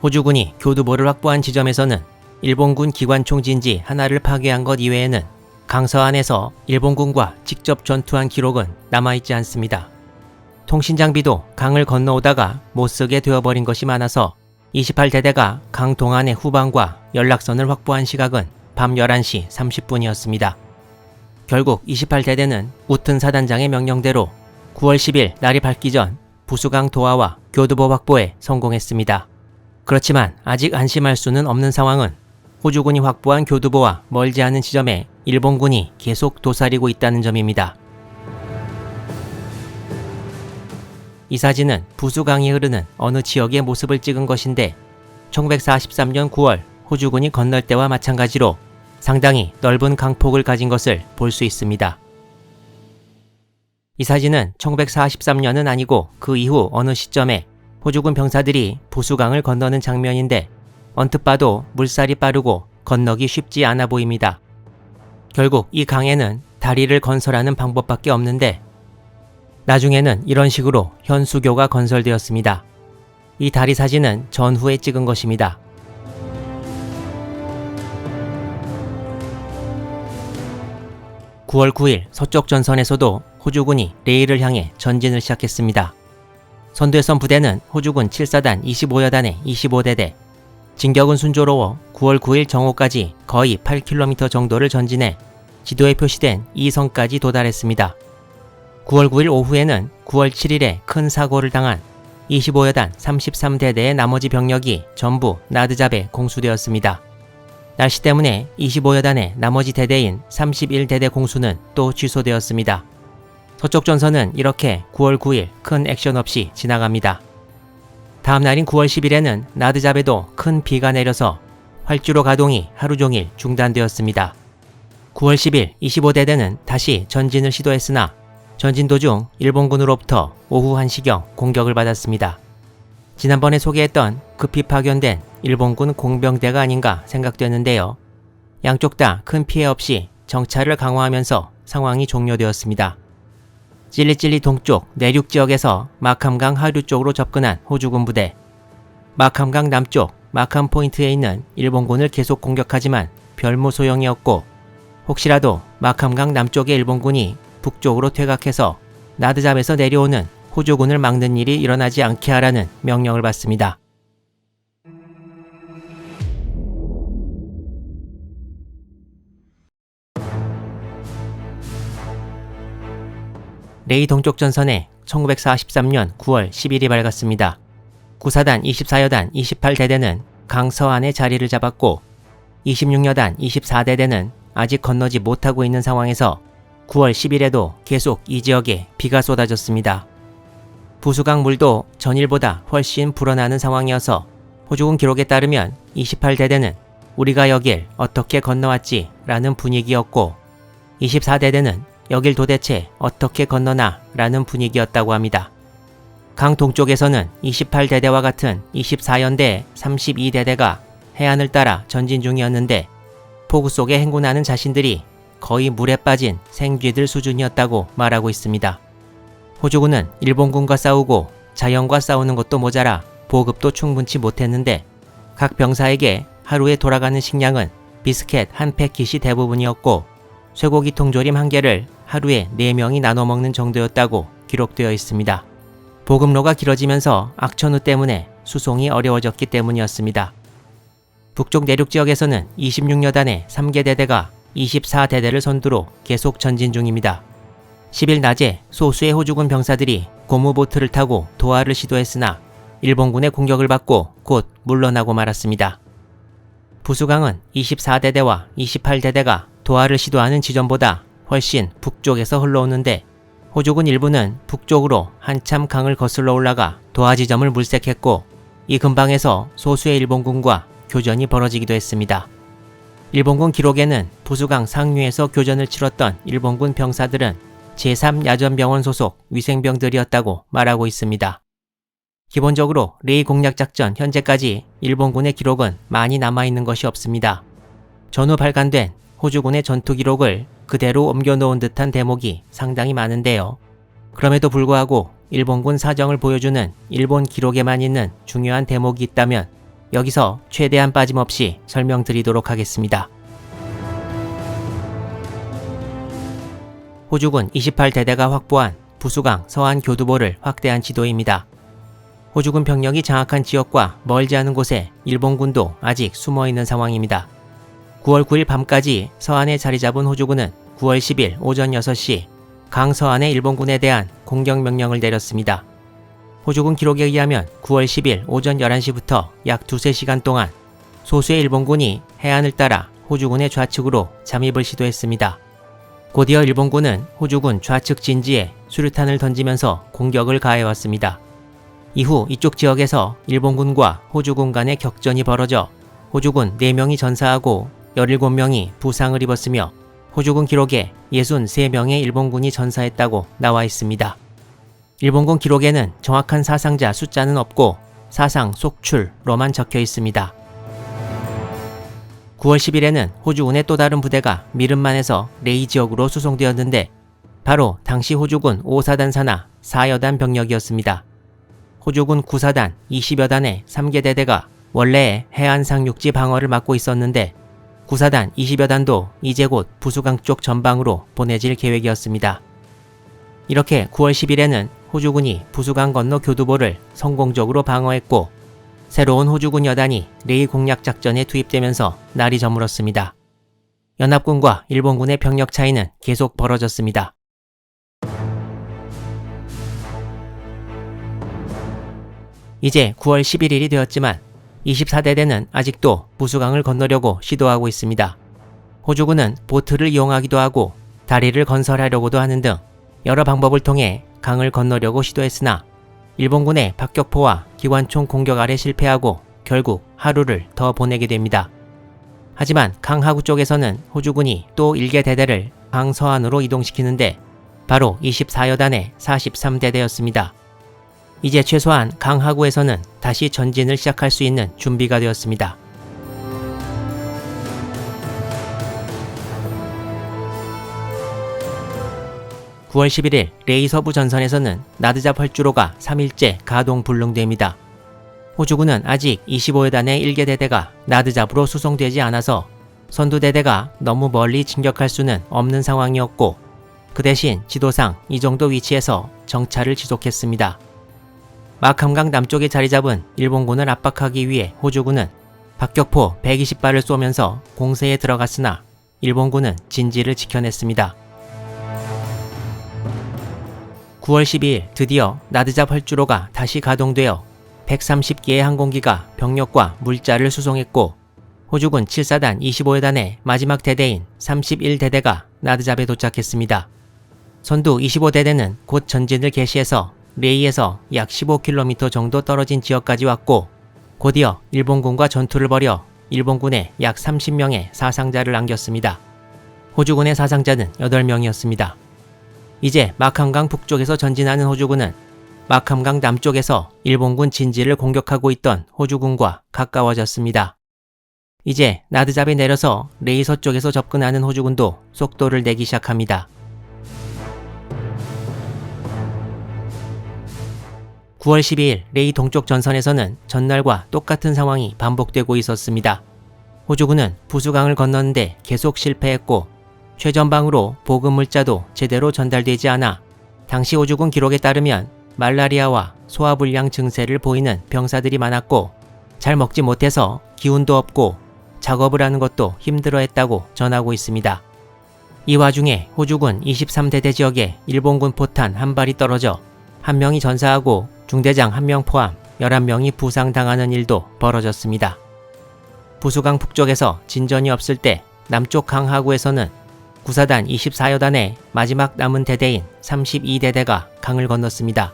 호주군이 교두보를 확보한 지점에서는 일본군 기관총 진지 하나를 파괴한 것 이외에는 강서안에서 일본군과 직접 전투한 기록은 남아있지 않습니다. 통신장비도 강을 건너오다가 못쓰게 되어버린 것이 많아서 28대대가 강 동안의 후방과 연락선을 확보한 시각은 밤 11시 30분이었습니다. 결국 28대대는 우튼 사단장의 명령대로 9월 10일 날이 밝기 전 부수강 도하와 교두보 확보에 성공했습니다. 그렇지만 아직 안심할 수는 없는 상황은 호주군이 확보한 교두보와 멀지 않은 지점에 일본군이 계속 도사리고 있다는 점입니다. 이 사진은 부수강이 흐르는 어느 지역의 모습을 찍은 것인데 1943년 9월 호주군이 건널 때와 마찬가지로 상당히 넓은 강폭을 가진 것을 볼 수 있습니다. 이 사진은 1943년은 아니고 그 이후 어느 시점에 호주군 병사들이 부수강을 건너는 장면인데 언뜻 봐도 물살이 빠르고 건너기 쉽지 않아 보입니다. 결국 이 강에는 다리를 건설하는 방법밖에 없는데 나중에는 이런 식으로 현수교가 건설되었습니다. 이 다리 사진은 전후에 찍은 것입니다. (9월 9일) 서쪽 전선에서도 호주군이 레이를 향해 전진을 시작했습니다. 선두에 선 부대는 호주군 7사단 25여단의 25대대, 진격은 순조로워 9월 9일 정오까지 거의 8km 정도를 전진해 지도에 표시된 이 선까지 도달했습니다. 9월 9일 오후에는 9월 7일에 큰 사고를 당한 25여단 33대대의 나머지 병력이 전부 나드잡에 공수되었습니다. 날씨 때문에 25여단의 나머지 대대인 31대대 공수는 또 취소되었습니다. 서쪽 전선은 이렇게 9월 9일 큰 액션 없이 지나갑니다. 다음 날인 9월 10일에는 나드잡에도 큰 비가 내려서 활주로 가동이 하루 종일 중단되었습니다. 9월 10일 25대대는 다시 전진을 시도했으나 전진 도중 일본군으로부터 오후 1시경 공격을 받았습니다. 지난번에 소개했던 급히 파견된 일본군 공병대가 아닌가 생각되는데요. 양쪽 다 큰 피해 없이 정찰을 강화하면서 상황이 종료되었습니다. 찔리찔리 동쪽 내륙 지역에서 마캄강 하류 쪽으로 접근한 호주군 부대, 마캄강 남쪽 마캄 포인트에 있는 일본군을 계속 공격하지만 별무 소용이었고, 혹시라도 마캄강 남쪽의 일본군이 북쪽으로 퇴각해서 나드잡에서 내려오는 호주군을 막는 일이 일어나지 않게 하라는 명령을 받습니다. 레이 동쪽 전선에 1943년 9월 10일이 밝았습니다. 구사단 24여단 28대대는 강 서안에 자리를 잡았고 26여단 24대대는 아직 건너지 못하고 있는 상황에서 9월 10일에도 계속 이 지역에 비가 쏟아졌습니다. 부수강 물도 전일보다 훨씬 불어나는 상황이어서 호주군 기록에 따르면 28대대는 우리가 여길 어떻게 건너왔지 라는 분위기였고 24대대는 여길 도대체 어떻게 건너나 라는 분위기였다고 합니다. 강 동쪽에서는 28대대와 같은 24연대 32대대가 해안을 따라 전진 중이었는데 폭우 속에 행군하는 자신들이 거의 물에 빠진 생쥐들 수준이었다고 말하고 있습니다. 호주군은 일본군과 싸우고 자연과 싸우는 것도 모자라 보급도 충분치 못했는데 각 병사에게 하루에 돌아가는 식량은 비스켓 한 패킷이 대부분이었고 쇠고기 통조림 1개를 하루에 4명이 나눠 먹는 정도였다고 기록되어 있습니다. 보급로가 길어지면서 악천후 때문에 수송이 어려워졌기 때문이었습니다. 북쪽 내륙 지역에서는 26여단의 3개 대대가 24대대를 선두로 계속 전진 중입니다. 10일 낮에 소수의 호주군 병사들이 고무보트를 타고 도하를 시도했으나 일본군의 공격을 받고 곧 물러나고 말았습니다. 부수강은 24대대와 28대대가 도하를 시도하는 지점보다 훨씬 북쪽에서 흘러오는데 호주군 일부는 북쪽으로 한참 강을 거슬러 올라가 도하 지점을 물색했고 이 근방에서 소수의 일본군과 교전이 벌어지기도 했습니다. 일본군 기록에는 부수강 상류에서 교전을 치렀던 일본군 병사들은 제3야전병원 소속 위생병들이었다고 말하고 있습니다. 기본적으로 레이 공략작전 현재까지 일본군의 기록은 많이 남아있는 것이 없습니다. 전후 발간된 호주군의 전투 기록을 그대로 옮겨놓은 듯한 대목이 상당히 많은데요. 그럼에도 불구하고 일본군 사정을 보여주는 일본 기록에만 있는 중요한 대목이 있다면 여기서 최대한 빠짐없이 설명드리도록 하겠습니다. 호주군 28대대가 확보한 부수강 서안 교두보를 확대한 지도입니다. 호주군 병력이 장악한 지역과 멀지 않은 곳에 일본군도 아직 숨어있는 상황입니다. 9월 9일 밤까지 서안에 자리 잡은 호주군은 9월 10일 오전 6시 강 서안의 일본군에 대한 공격 명령을 내렸습니다. 호주군 기록에 의하면 9월 10일 오전 11시부터 약 2~3시간 동안 소수의 일본군이 해안을 따라 호주군의 좌측으로 잠입을 시도했습니다. 곧이어 일본군은 호주군 좌측 진지에 수류탄을 던지면서 공격을 가해왔습니다. 이후 이쪽 지역에서 일본군과 호주군 간의 격전이 벌어져 호주군 4명이 전사하고 17명이 부상을 입었으며 호주군 기록에 63명의 일본군이 전사했다고 나와 있습니다. 일본군 기록에는 정확한 사상자 숫자는 없고 사상 속출로만 적혀 있습니다. 9월 10일에는 호주군의 또 다른 부대가 미름만에서 레이 지역으로 수송되었는데 바로 당시 호주군 5사단 산하 4여단 병력이었습니다. 호주군 9사단 20여단의 3개 대대가 원래 해안 상륙지 방어를 맡고 있었는데 9사단 20여단도 이제 곧 부수강 쪽 전방으로 보내질 계획이었습니다. 이렇게 9월 10일에는 호주군이 부수강 건너 교두보를 성공적으로 방어했고 새로운 호주군 여단이 레이 공략 작전에 투입되면서 날이 저물었습니다. 연합군과 일본군의 병력 차이는 계속 벌어졌습니다. 이제 9월 11일이 되었지만 24대대는 아직도 부수강을 건너려고 시도하고 있습니다. 호주군은 보트를 이용하기도 하고 다리를 건설하려고도 하는 등 여러 방법을 통해 강을 건너려고 시도했으나 일본군의 박격포와 기관총 공격 아래 실패하고 결국 하루를 더 보내게 됩니다. 하지만 강 하구 쪽에서는 호주군이 또 1개 대대를 강 서안으로 이동시키는데 바로 24여단의 43대대였습니다. 이제 최소한 강 하구에서는 다시 전진을 시작할 수 있는 준비가 되었습니다. (9월 11일) 레이 서부 전선에서는 나드잡 활주로가 3일째 가동 불능됩니다. 호주군은 아직 25여단의 1개 대대가 나드잡으로 수송되지 않아서 선두대대가 너무 멀리 진격할 수는 없는 상황이었고 그 대신 지도상 이 정도 위치에서 정찰을 지속했습니다. 마캄강 남쪽에 자리 잡은 일본군을 압박하기 위해 호주군은 박격포 120발을 쏘면서 공세에 들어갔으나 일본군은 진지를 지켜냈습니다. 9월 12일 드디어 나드잡 활주로가 다시 가동되어 130개의 항공기가 병력과 물자를 수송했고 호주군 7사단 25여단의 마지막 대대인 31대대가 나드잡에 도착했습니다. 선두 25대대는 곧 전진을 개시해서 레이에서 약 15km 정도 떨어진 지역까지 왔고 곧이어 일본군과 전투를 벌여 일본군에 약 30명의 사상자를 안겼습니다. 호주군의 사상자는 8명이었습니다. 이제 마캄강 북쪽에서 전진하는 호주군은 마캄강 남쪽에서 일본군 진지를 공격하고 있던 호주군과 가까워졌습니다. 이제 나드잡에 내려서 레이 서쪽에서 접근하는 호주군도 속도를 내기 시작합니다. 9월 12일 레이 동쪽 전선에서는 전날과 똑같은 상황이 반복되고 있었습니다. 호주군은 부수강을 건너는데 계속 실패했고 최전방으로 보급 물자도 제대로 전달되지 않아 당시 호주군 기록에 따르면 말라리아와 소화불량 증세를 보이는 병사들이 많았고 잘 먹지 못해서 기운도 없고 작업을 하는 것도 힘들어했다고 전하고 있습니다. 이 와중에 호주군 23대대 지역에 일본군 포탄 한 발이 떨어져 1명이 전사하고 중대장 1명 포함 11명이 부상당하는 일도 벌어졌습니다. 부수강 북쪽에서 진전이 없을 때 남쪽 강 하구에서는 구사단 24여단의 마지막 남은 대대인 32대대가 강을 건넜습니다.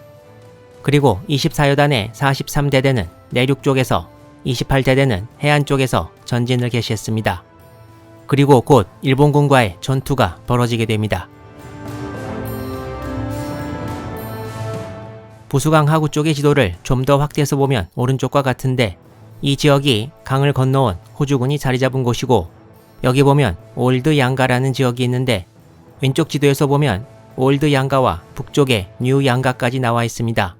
그리고 24여단의 43대대는 내륙 쪽에서 28대대는 해안 쪽에서 전진을 개시했습니다. 그리고 곧 일본군과의 전투가 벌어지게 됩니다. 부수강 하구 쪽의 지도를 좀 더 확대해서 보면 오른쪽과 같은데 이 지역이 강을 건너온 호주군이 자리 잡은 곳이고 여기 보면 올드 양가라는 지역이 있는데 왼쪽 지도에서 보면 올드 양가와 북쪽에 뉴 양가까지 나와 있습니다.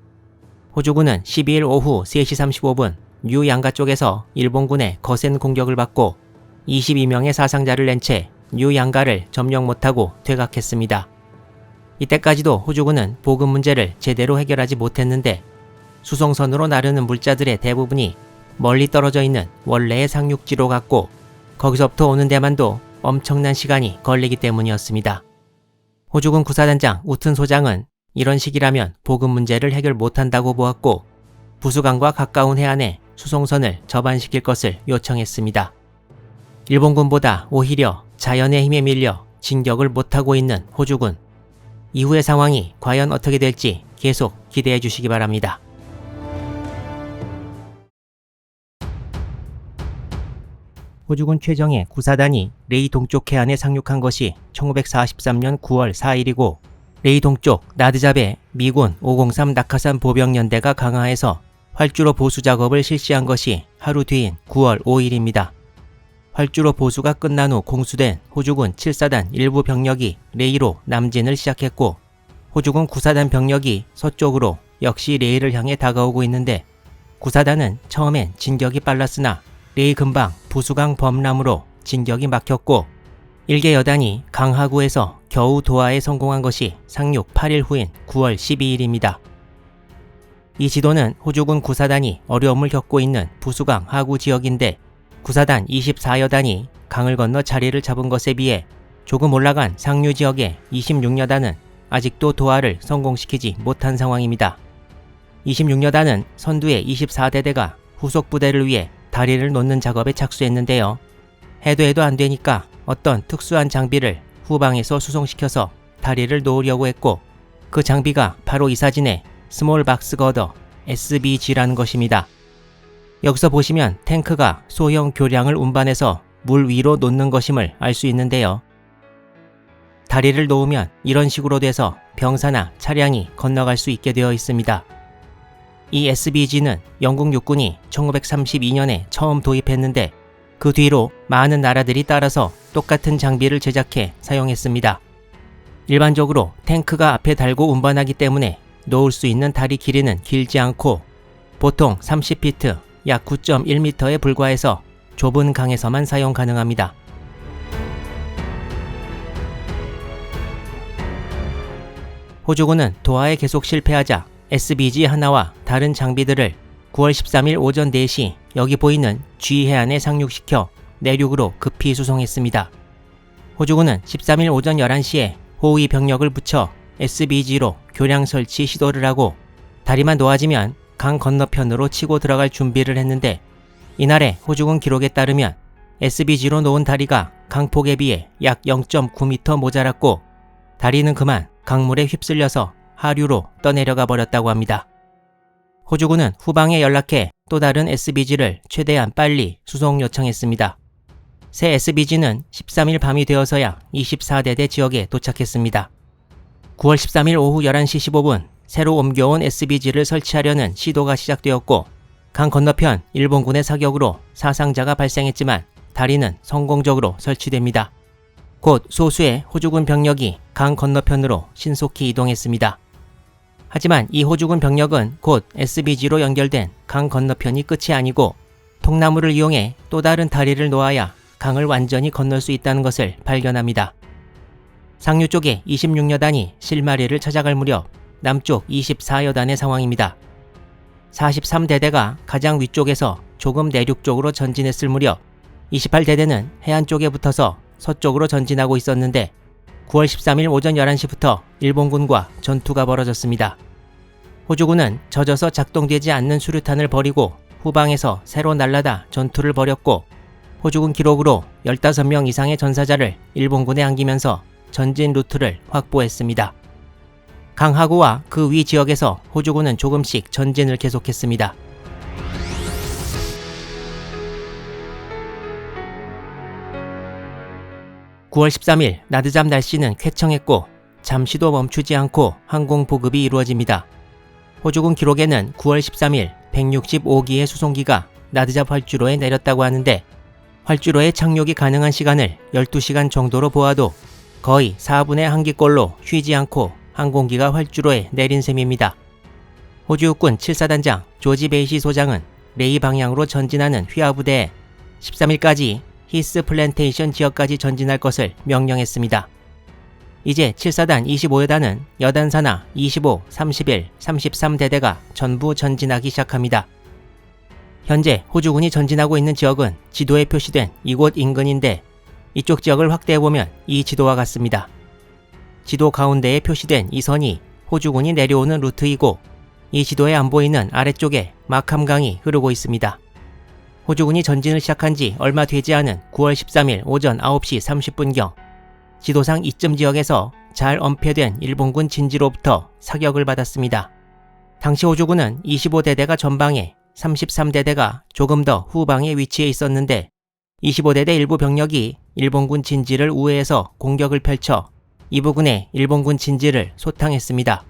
호주군은 12일 오후 3시 35분 뉴 양가 쪽에서 일본군의 거센 공격을 받고 22명의 사상자를 낸 채 뉴 양가를 점령 못하고 퇴각했습니다. 이때까지도 호주군은 보급 문제를 제대로 해결하지 못했는데 수송선으로 나르는 물자들의 대부분이 멀리 떨어져 있는 원래의 상륙지로 갔고 거기서부터 오는 데만도 엄청난 시간이 걸리기 때문이었습니다. 호주군 구사단장 우튼 소장은 이런 식이라면 보급 문제를 해결 못한다고 보았고 부수강과 가까운 해안에 수송선을 접안시킬 것을 요청했습니다. 일본군보다 오히려 자연의 힘에 밀려 진격을 못하고 있는 호주군. 이후의 상황이 과연 어떻게 될지 계속 기대해 주시기 바랍니다. 호주군 최정예 구사단이 레이 동쪽 해안에 상륙한 것이 1943년 9월 4일이고 레이 동쪽 나드잡에 미군 503 낙하산 보병연대가 강화해서 활주로 보수 작업을 실시한 것이 하루 뒤인 9월 5일입니다. 활주로 보수가 끝난 후 공수된 호주군 7사단 일부 병력이 레이로 남진을 시작했고 호주군 9사단 병력이 서쪽으로 역시 레이를 향해 다가오고 있는데 9사단은 처음엔 진격이 빨랐으나 레이 근방 부수강 범람으로 진격이 막혔고 1개 여단이 강하구에서 겨우 도하에 성공한 것이 상륙 8일 후인 9월 12일입니다. 이 지도는 호주군 9사단이 어려움을 겪고 있는 부수강 하구 지역인데 9사단 24여단이 강을 건너 자리를 잡은 것에 비해 조금 올라간 상류 지역의 26여단은 아직도 도하를 성공시키지 못한 상황입니다. 26여단은 선두의 24대대가 후속 부대를 위해 다리를 놓는 작업에 착수했는데요. 해도 안 되니까 어떤 특수한 장비를 후방에서 수송시켜서 다리를 놓으려고 했고 그 장비가 바로 이 사진의 스몰 박스 거더 SBG라는 것입니다. 여기서 보시면 탱크가 소형 교량을 운반해서 물 위로 놓는 것임을 알 수 있는데요. 다리를 놓으면 이런 식으로 돼서 병사나 차량이 건너갈 수 있게 되어 있습니다. 이 SBG는 영국 육군이 1932년에 처음 도입했는데 그 뒤로 많은 나라들이 따라서 똑같은 장비를 제작해 사용했습니다. 일반적으로 탱크가 앞에 달고 운반하기 때문에 놓을 수 있는 다리 길이는 길지 않고 보통 30피트 약 9.1m에 불과해서 좁은 강에서만 사용 가능합니다. 호주군은 도하에 계속 실패하자 SBG 하나와 다른 장비들을 9월 13일 오전 4시 여기 보이는 G 해안에 상륙시켜 내륙으로 급히 수송했습니다. 호주군은 13일 오전 11시에 호위 병력을 붙여 SBG로 교량 설치 시도를 하고 다리만 놓아지면 강 건너편으로 치고 들어갈 준비를 했는데 이날의 호주군 기록에 따르면 SBG로 놓은 다리가 강폭에 비해 약 0.9m 모자랐고 다리는 그만 강물에 휩쓸려서 하류로 떠내려가 버렸다고 합니다. 호주군은 후방에 연락해 또 다른 SBG를 최대한 빨리 수송 요청했습니다. 새 SBG는 13일 밤이 되어서야 24대대 지역에 도착했습니다. 9월 13일 오후 11시 15분 새로 옮겨온 SBG를 설치하려는 시도가 시작되었고 강 건너편 일본군의 사격으로 사상자가 발생했지만 다리는 성공적으로 설치됩니다. 곧 소수의 호주군 병력이 강 건너편으로 신속히 이동했습니다. 하지만 이 호주군 병력은 곧 SBG로 연결된 강 건너편이 끝이 아니고 통나무를 이용해 또 다른 다리를 놓아야 강을 완전히 건널 수 있다는 것을 발견합니다. 상류 쪽에 26여단이 실마리를 찾아갈 무렵 남쪽 24여단의 상황입니다. 43대대가 가장 위쪽에서 조금 내륙 쪽으로 전진했을 무렵 28대대는 해안 쪽에 붙어서 서쪽으로 전진하고 있었는데 9월 13일 오전 11시부터 일본군과 전투가 벌어졌습니다. 호주군은 젖어서 작동되지 않는 수류탄을 버리고 후방에서 새로 날라다 전투를 벌였고 호주군 기록으로 15명 이상의 전사자를 일본군에 안기면서 전진 루트를 확보했습니다. 강 하구와 그 위 지역에서 호주군은 조금씩 전진을 계속했습니다. (9월 13일) 나드잡 날씨는 쾌청했고 잠시도 멈추지 않고 항공 보급이 이루어집니다. 호주군 기록에는 9월 13일 165기의 수송기가 나드잡 활주로에 내렸다고 하는데 활주로에 착륙이 가능한 시간을 12시간 정도로 보아도 거의 4분의 1기꼴로 쉬지 않고 항공기가 활주로에 내린 셈입니다. 호주 육군 7사단장 조지 베이시 소장은 레이 방향으로 전진하는 휘하부대에 13일까지 히스 플랜테이션 지역까지 전진할 것을 명령했습니다. 이제 7사단 25여단은 여단 산하 25, 31, 33대대가 전부 전진하기 시작합니다. 현재 호주군이 전진하고 있는 지역은 지도에 표시된 이곳 인근인데 이쪽 지역을 확대해보면 이 지도와 같습니다. 지도 가운데에 표시된 이 선이 호주군이 내려오는 루트이고 이 지도에 안 보이는 아래쪽에 마캄강이 흐르고 있습니다. 호주군이 전진을 시작한 지 얼마 되지 않은 9월 13일 오전 9시 30분경 지도상 이쯤 지역에서 잘 엄폐된 일본군 진지로부터 사격을 받았습니다. 당시 호주군은 25대대가 전방에 33대대가 조금 더 후방에 위치해 있었는데 25대대 일부 병력이 일본군 진지를 우회해서 공격을 펼쳐 이 부근에 일본군 진지를 소탕했습니다.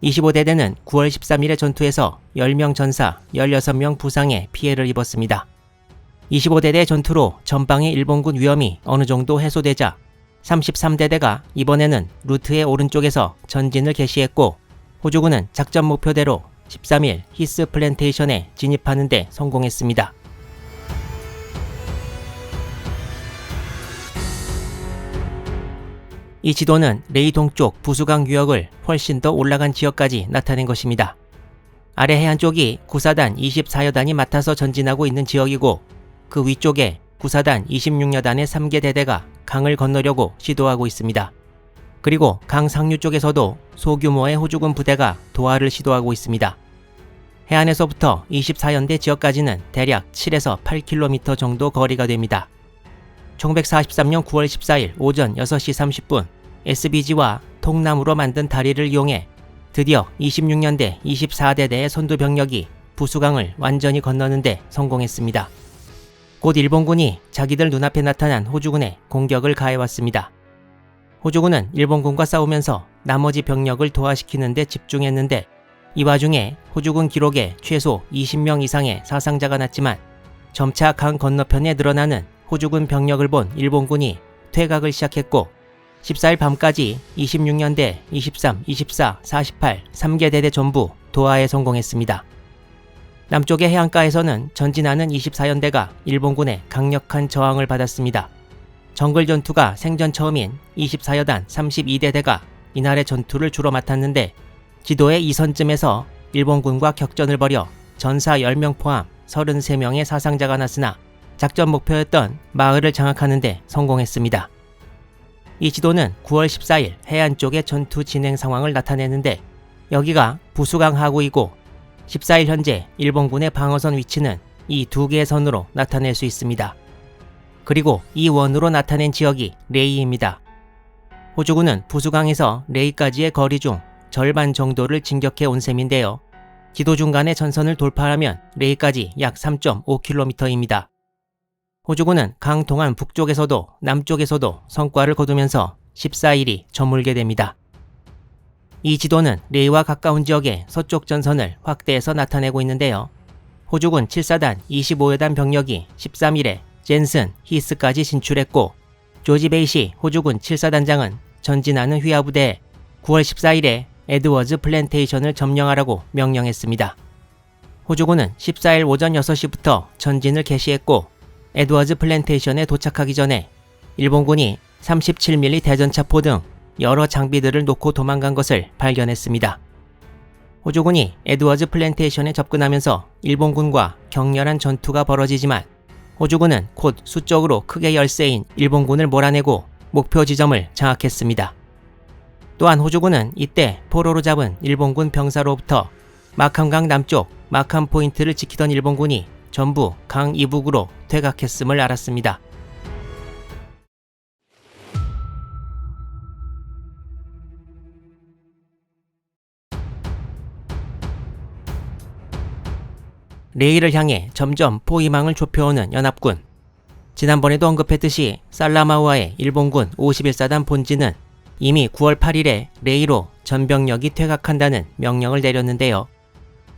25대대는 9월 13일의 전투에서 10명 전사, 16명 부상의 피해를 입었습니다. 25대대 전투로 전방의 일본군 위험이 어느 정도 해소되자 33대대가 이번에는 루트의 오른쪽에서 전진을 개시했고 호주군은 작전 목표대로 13일 히스 플랜테이션에 진입하는 데 성공했습니다. 이 지도는 레이 동쪽 부수강 유역을 훨씬 더 올라간 지역까지 나타낸 것입니다. 아래 해안 쪽이 9사단 24여단이 맡아서 전진하고 있는 지역이고 그 위쪽에 9사단 26여단의 3개 대대가 강을 건너려고 시도하고 있습니다. 그리고 강 상류 쪽에서도 소규모의 호주군 부대가 도하를 시도하고 있습니다. 해안에서부터 24연대 지역까지는 대략 7에서 8km 정도 거리가 됩니다. 1943년 9월 14일 오전 6시 30분 SBG와 통나무로 만든 다리를 이용해 드디어 26년대 24대대의 선두 병력이 부수강을 완전히 건너는데 성공했습니다. 곧 일본군이 자기들 눈앞에 나타난 호주군에 공격을 가해왔습니다. 호주군은 일본군과 싸우면서 나머지 병력을 도하시키는 데 집중했는데 이 와중에 호주군 기록에 최소 20명 이상의 사상자가 났지만 점차 강 건너편에 늘어나는 호주군 병력을 본 일본군이 퇴각을 시작했고 14일 밤까지 26년대 23, 24, 48, 3개 대대 전부 도하에 성공했습니다. 남쪽의 해안가에서는 전진하는 24연대가 일본군의 강력한 저항을 받았습니다. 정글 전투가 생전 처음인 24여단 32대대가 이날의 전투를 주로 맡았는데 지도의 2선쯤에서 일본군과 격전을 벌여 전사 10명 포함 33명의 사상자가 났으나 작전 목표였던 마을을 장악하는 데 성공했습니다. 이 지도는 9월 14일 해안 쪽의 전투 진행 상황을 나타내는데 여기가 부수강 하구이고 14일 현재 일본군의 방어선 위치는 이 두 개의 선으로 나타낼 수 있습니다. 그리고 이 원으로 나타낸 지역이 레이입니다. 호주군은 부수강에서 레이까지의 거리 중 절반 정도를 진격해 온 셈인데요. 지도 중간의 전선을 돌파하면 레이까지 약 3.5km입니다. 호주군은 강 동안 북쪽에서도 남쪽에서도 성과를 거두면서 14일이 저물게 됩니다. 이 지도는 레이와 가까운 지역의 서쪽 전선을 확대해서 나타내고 있는데요. 호주군 7사단 25여단 병력이 13일에 젠슨, 히스까지 진출했고 조지 베이시 호주군 7사단장은 전진하는 휘하부대에 9월 14일에 에드워즈 플랜테이션을 점령하라고 명령했습니다. 호주군은 14일 오전 6시부터 전진을 개시했고 에드워즈 플랜테이션에 도착하기 전에 일본군이 37mm 대전차포 등 여러 장비들을 놓고 도망간 것을 발견했습니다. 호주군이 에드워즈 플랜테이션에 접근하면서 일본군과 격렬한 전투가 벌어지지만 호주군은 곧 수적으로 크게 열세인 일본군을 몰아내고 목표 지점을 장악했습니다. 또한 호주군은 이때 포로로 잡은 일본군 병사로부터 마캄강 남쪽 마캄 포인트를 지키던 일본군이 전부 강 이북으로 퇴각했음을 알았습니다. 레이를 향해 점점 포위망을 좁혀오는 연합군. 지난번에도 언급했듯이 살라마우아의 일본군 51사단 본진은 이미 9월 8일에 레이로 전병력이 퇴각한다는 명령을 내렸는데요.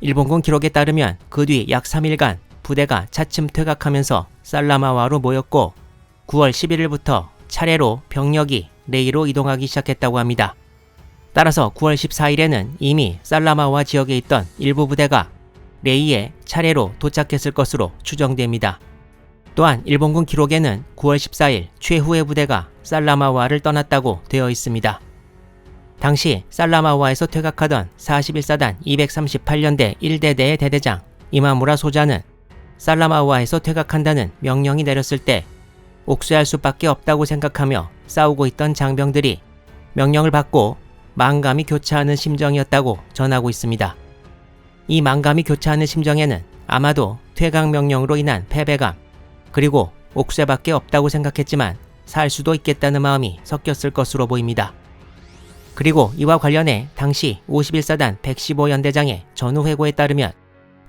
일본군 기록에 따르면 그 뒤 약 3일간 부대가 차츰 퇴각하면서 살라마우아로 모였고 9월 11일부터 차례로 병력이 레이로 이동하기 시작했다고 합니다. 따라서 9월 14일에는 이미 살라마우아 지역에 있던 일부 부대가 레이에 차례로 도착했을 것으로 추정됩니다. 또한 일본군 기록에는 9월 14일 최후의 부대가 살라마우아를 떠났다고 되어 있습니다. 당시 살라마우아에서 퇴각하던 41사단 238년대 1대대의 대대장 이마무라 소자는 살라마우아에서 퇴각한다는 명령이 내렸을 때 옥쇄할 수밖에 없다고 생각하며 싸우고 있던 장병들이 명령을 받고 만감이 교차하는 심정이었다고 전하고 있습니다. 이 만감이 교차하는 심정에는 아마도 퇴각 명령으로 인한 패배감, 그리고 옥쇄밖에 없다고 생각했지만 살 수도 있겠다는 마음이 섞였을 것으로 보입니다. 그리고 이와 관련해 당시 51사단 115연대장의 전후 회고에 따르면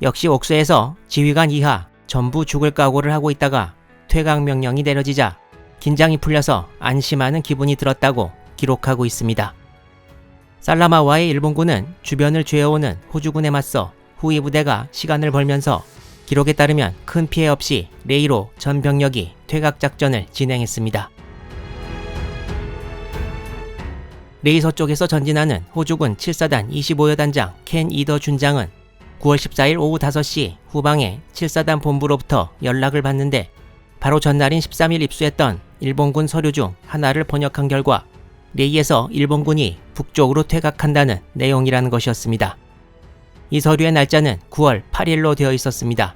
역시 옥쇄에서 지휘관 이하 전부 죽을 각오를 하고 있다가 퇴각 명령이 내려지자 긴장이 풀려서 안심하는 기분이 들었다고 기록하고 있습니다. 살라마우아의 일본군은 주변을 죄어오는 호주군에 맞서 후위 부대가 시간을 벌면서 기록에 따르면 큰 피해 없이 레이로 전 병력이 퇴각 작전을 진행했습니다. 레이 서쪽에서 전진하는 호주군 7사단 25여단장 켄 이더 준장은 9월 14일 오후 5시 후방에 7사단 본부로부터 연락을 받는데 바로 전날인 13일 입수했던 일본군 서류 중 하나를 번역한 결과 레이에서 일본군이 북쪽으로 퇴각한다는 내용이라는 것이었습니다. 이 서류의 날짜는 9월 8일로 되어 있었습니다.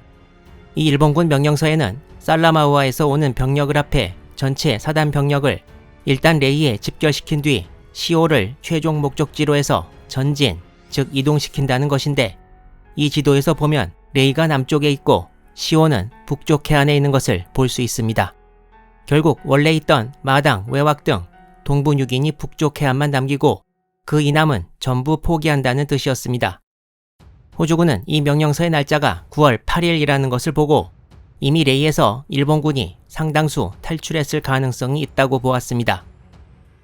이 일본군 명령서에는 살라마우아에서 오는 병력을 합해 전체 사단 병력을 일단 레이에 집결시킨 뒤 시오를 최종 목적지로 해서 전진, 즉 이동시킨다는 것인데 이 지도에서 보면 레이가 남쪽에 있고 시오는 북쪽 해안에 있는 것을 볼 수 있습니다. 결국 원래 있던 마당, 외곽 등 동부 6인이 북쪽 해안만 남기고 그 이남은 전부 포기한다는 뜻이었습니다. 호주군은 이 명령서의 날짜가 9월 8일이라는 것을 보고 이미 레이에서 일본군이 상당수 탈출했을 가능성이 있다고 보았습니다.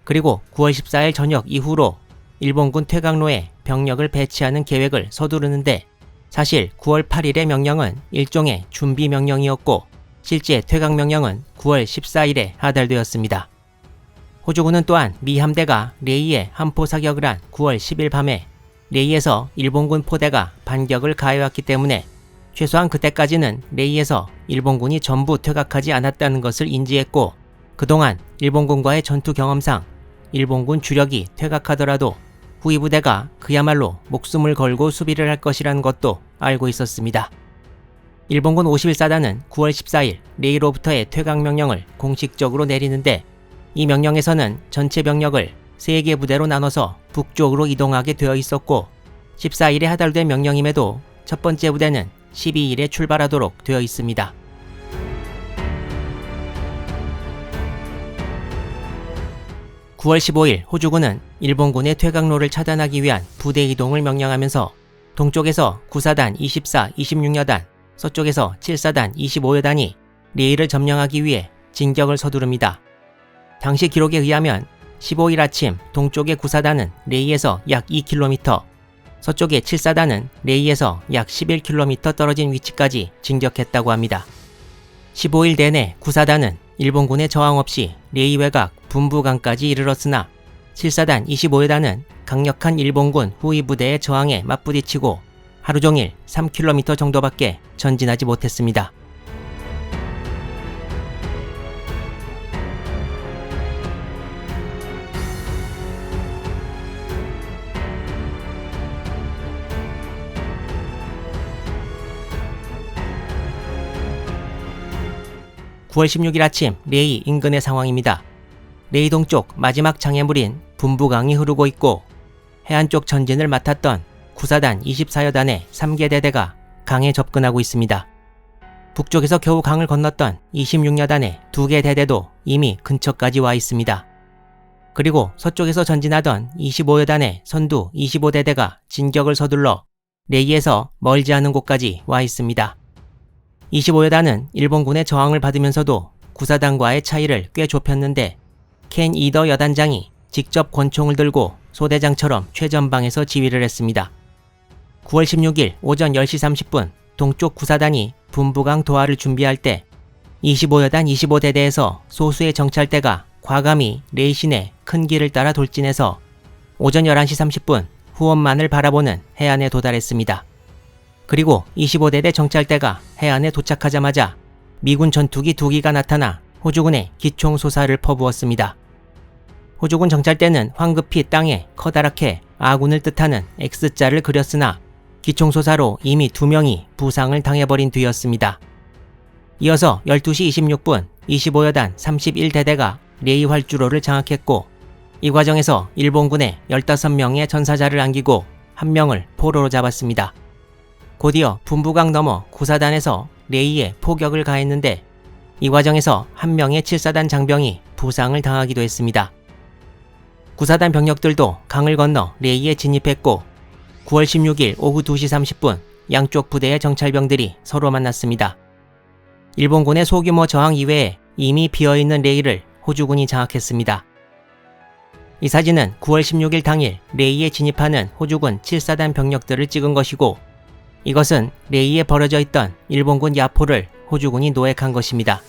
그리고 9월 14일 저녁 이후로 일본군 퇴각로에 병력을 배치하는 계획을 서두르는데 사실 9월 8일의 명령은 일종의 준비 명령이었고 실제 퇴각 명령은 9월 14일에 하달되었습니다. 호주군은 또한 미 함대가 레이에 함포 사격을 한 9월 10일 밤에 레이에서 일본군 포대가 반격을 가해왔기 때문에 최소한 그때까지는 레이에서 일본군이 전부 퇴각하지 않았다는 것을 인지했고 그동안 일본군과의 전투 경험상 일본군 주력이 퇴각하더라도 후위 부대가 그야말로 목숨을 걸고 수비를 할 것이라는 것도 알고 있었습니다. 일본군 51사단은 9월 14일 레이로부터의 퇴각 명령을 공식적으로 내리는데 이 명령에서는 전체 병력을 3개 부대로 나눠서 북쪽으로 이동하게 되어 있었고 14일에 하달된 명령임에도 첫 번째 부대는 12일에 출발하도록 되어 있습니다. 9월 15일 호주군은 일본군의 퇴각로를 차단하기 위한 부대 이동을 명령하면서 동쪽에서 9사단 24, 26여단, 서쪽에서 7사단 25여단이 레이를 점령하기 위해 진격을 서두릅니다. 당시 기록에 의하면 15일 아침 동쪽의 9사단은 레이에서 약 2km, 서쪽의 7사단은 레이에서 약 11km 떨어진 위치까지 진격했다고 합니다. 15일 내내 9사단은 일본군의 저항 없이 레이 외곽 분부강까지 이르렀으나 7사단 25여단은 강력한 일본군 후위 부대의 저항에 맞부딪히고 하루 종일 3km 정도밖에 전진하지 못했습니다. (9월 16일) 아침 레이 인근의 상황입니다. 레이 동쪽 마지막 장애물인 분부강이 흐르고 있고 해안 쪽 전진을 맡았던 9사단 24여단의 3개 대대가 강에 접근하고 있습니다. 북쪽에서 겨우 강을 건넜던 26여단의 2개 대대도 이미 근처까지 와 있습니다. 그리고 서쪽에서 전진하던 25여단의 선두 25대대가 진격을 서둘러 레이에서 멀지 않은 곳까지 와 있습니다. 25여단은 일본군의 저항을 받으면서도 9사단과의 차이를 꽤 좁혔는데 켄 이더 여단장이 직접 권총을 들고 소대장처럼 최전방에서 지휘를 했습니다. 9월 16일 오전 10시 30분 동쪽 9사단이 분부강 도하를 준비할 때 25여단 25대대에서 소수의 정찰대가 과감히 레이 시내 큰 길을 따라 돌진해서 오전 11시 30분 후원만을 바라보는 해안에 도달했습니다. 그리고 25대대 정찰대가 해안에 도착하자마자 미군 전투기 2기가 나타나 호주군의 기총소사를 퍼부었습니다. 호주군 정찰대는 황급히 땅에 커다랗게 아군을 뜻하는 X자를 그렸으나 기총소사로 이미 2명이 부상을 당해버린 뒤였습니다. 이어서 12시 26분 25여단 31대대가 레이 활주로를 장악했고 이 과정에서 일본군의 15명의 전사자를 안기고 1명을 포로로 잡았습니다. 곧이어 분부강 너머 9사단에서 레이에 포격을 가했는데 이 과정에서 1명의 7사단 장병이 부상을 당하기도 했습니다. 9사단 병력들도 강을 건너 레이에 진입했고 9월 16일 오후 2시 30분 양쪽 부대의 정찰병들이 서로 만났습니다. 일본군의 소규모 저항 이외에 이미 비어있는 레이를 호주군이 장악했습니다. 이 사진은 9월 16일 당일 레이에 진입하는 호주군 7사단 병력들을 찍은 것이고 이것은 레이에 버려져 있던 일본군 야포를 호주군이 노획한 것입니다.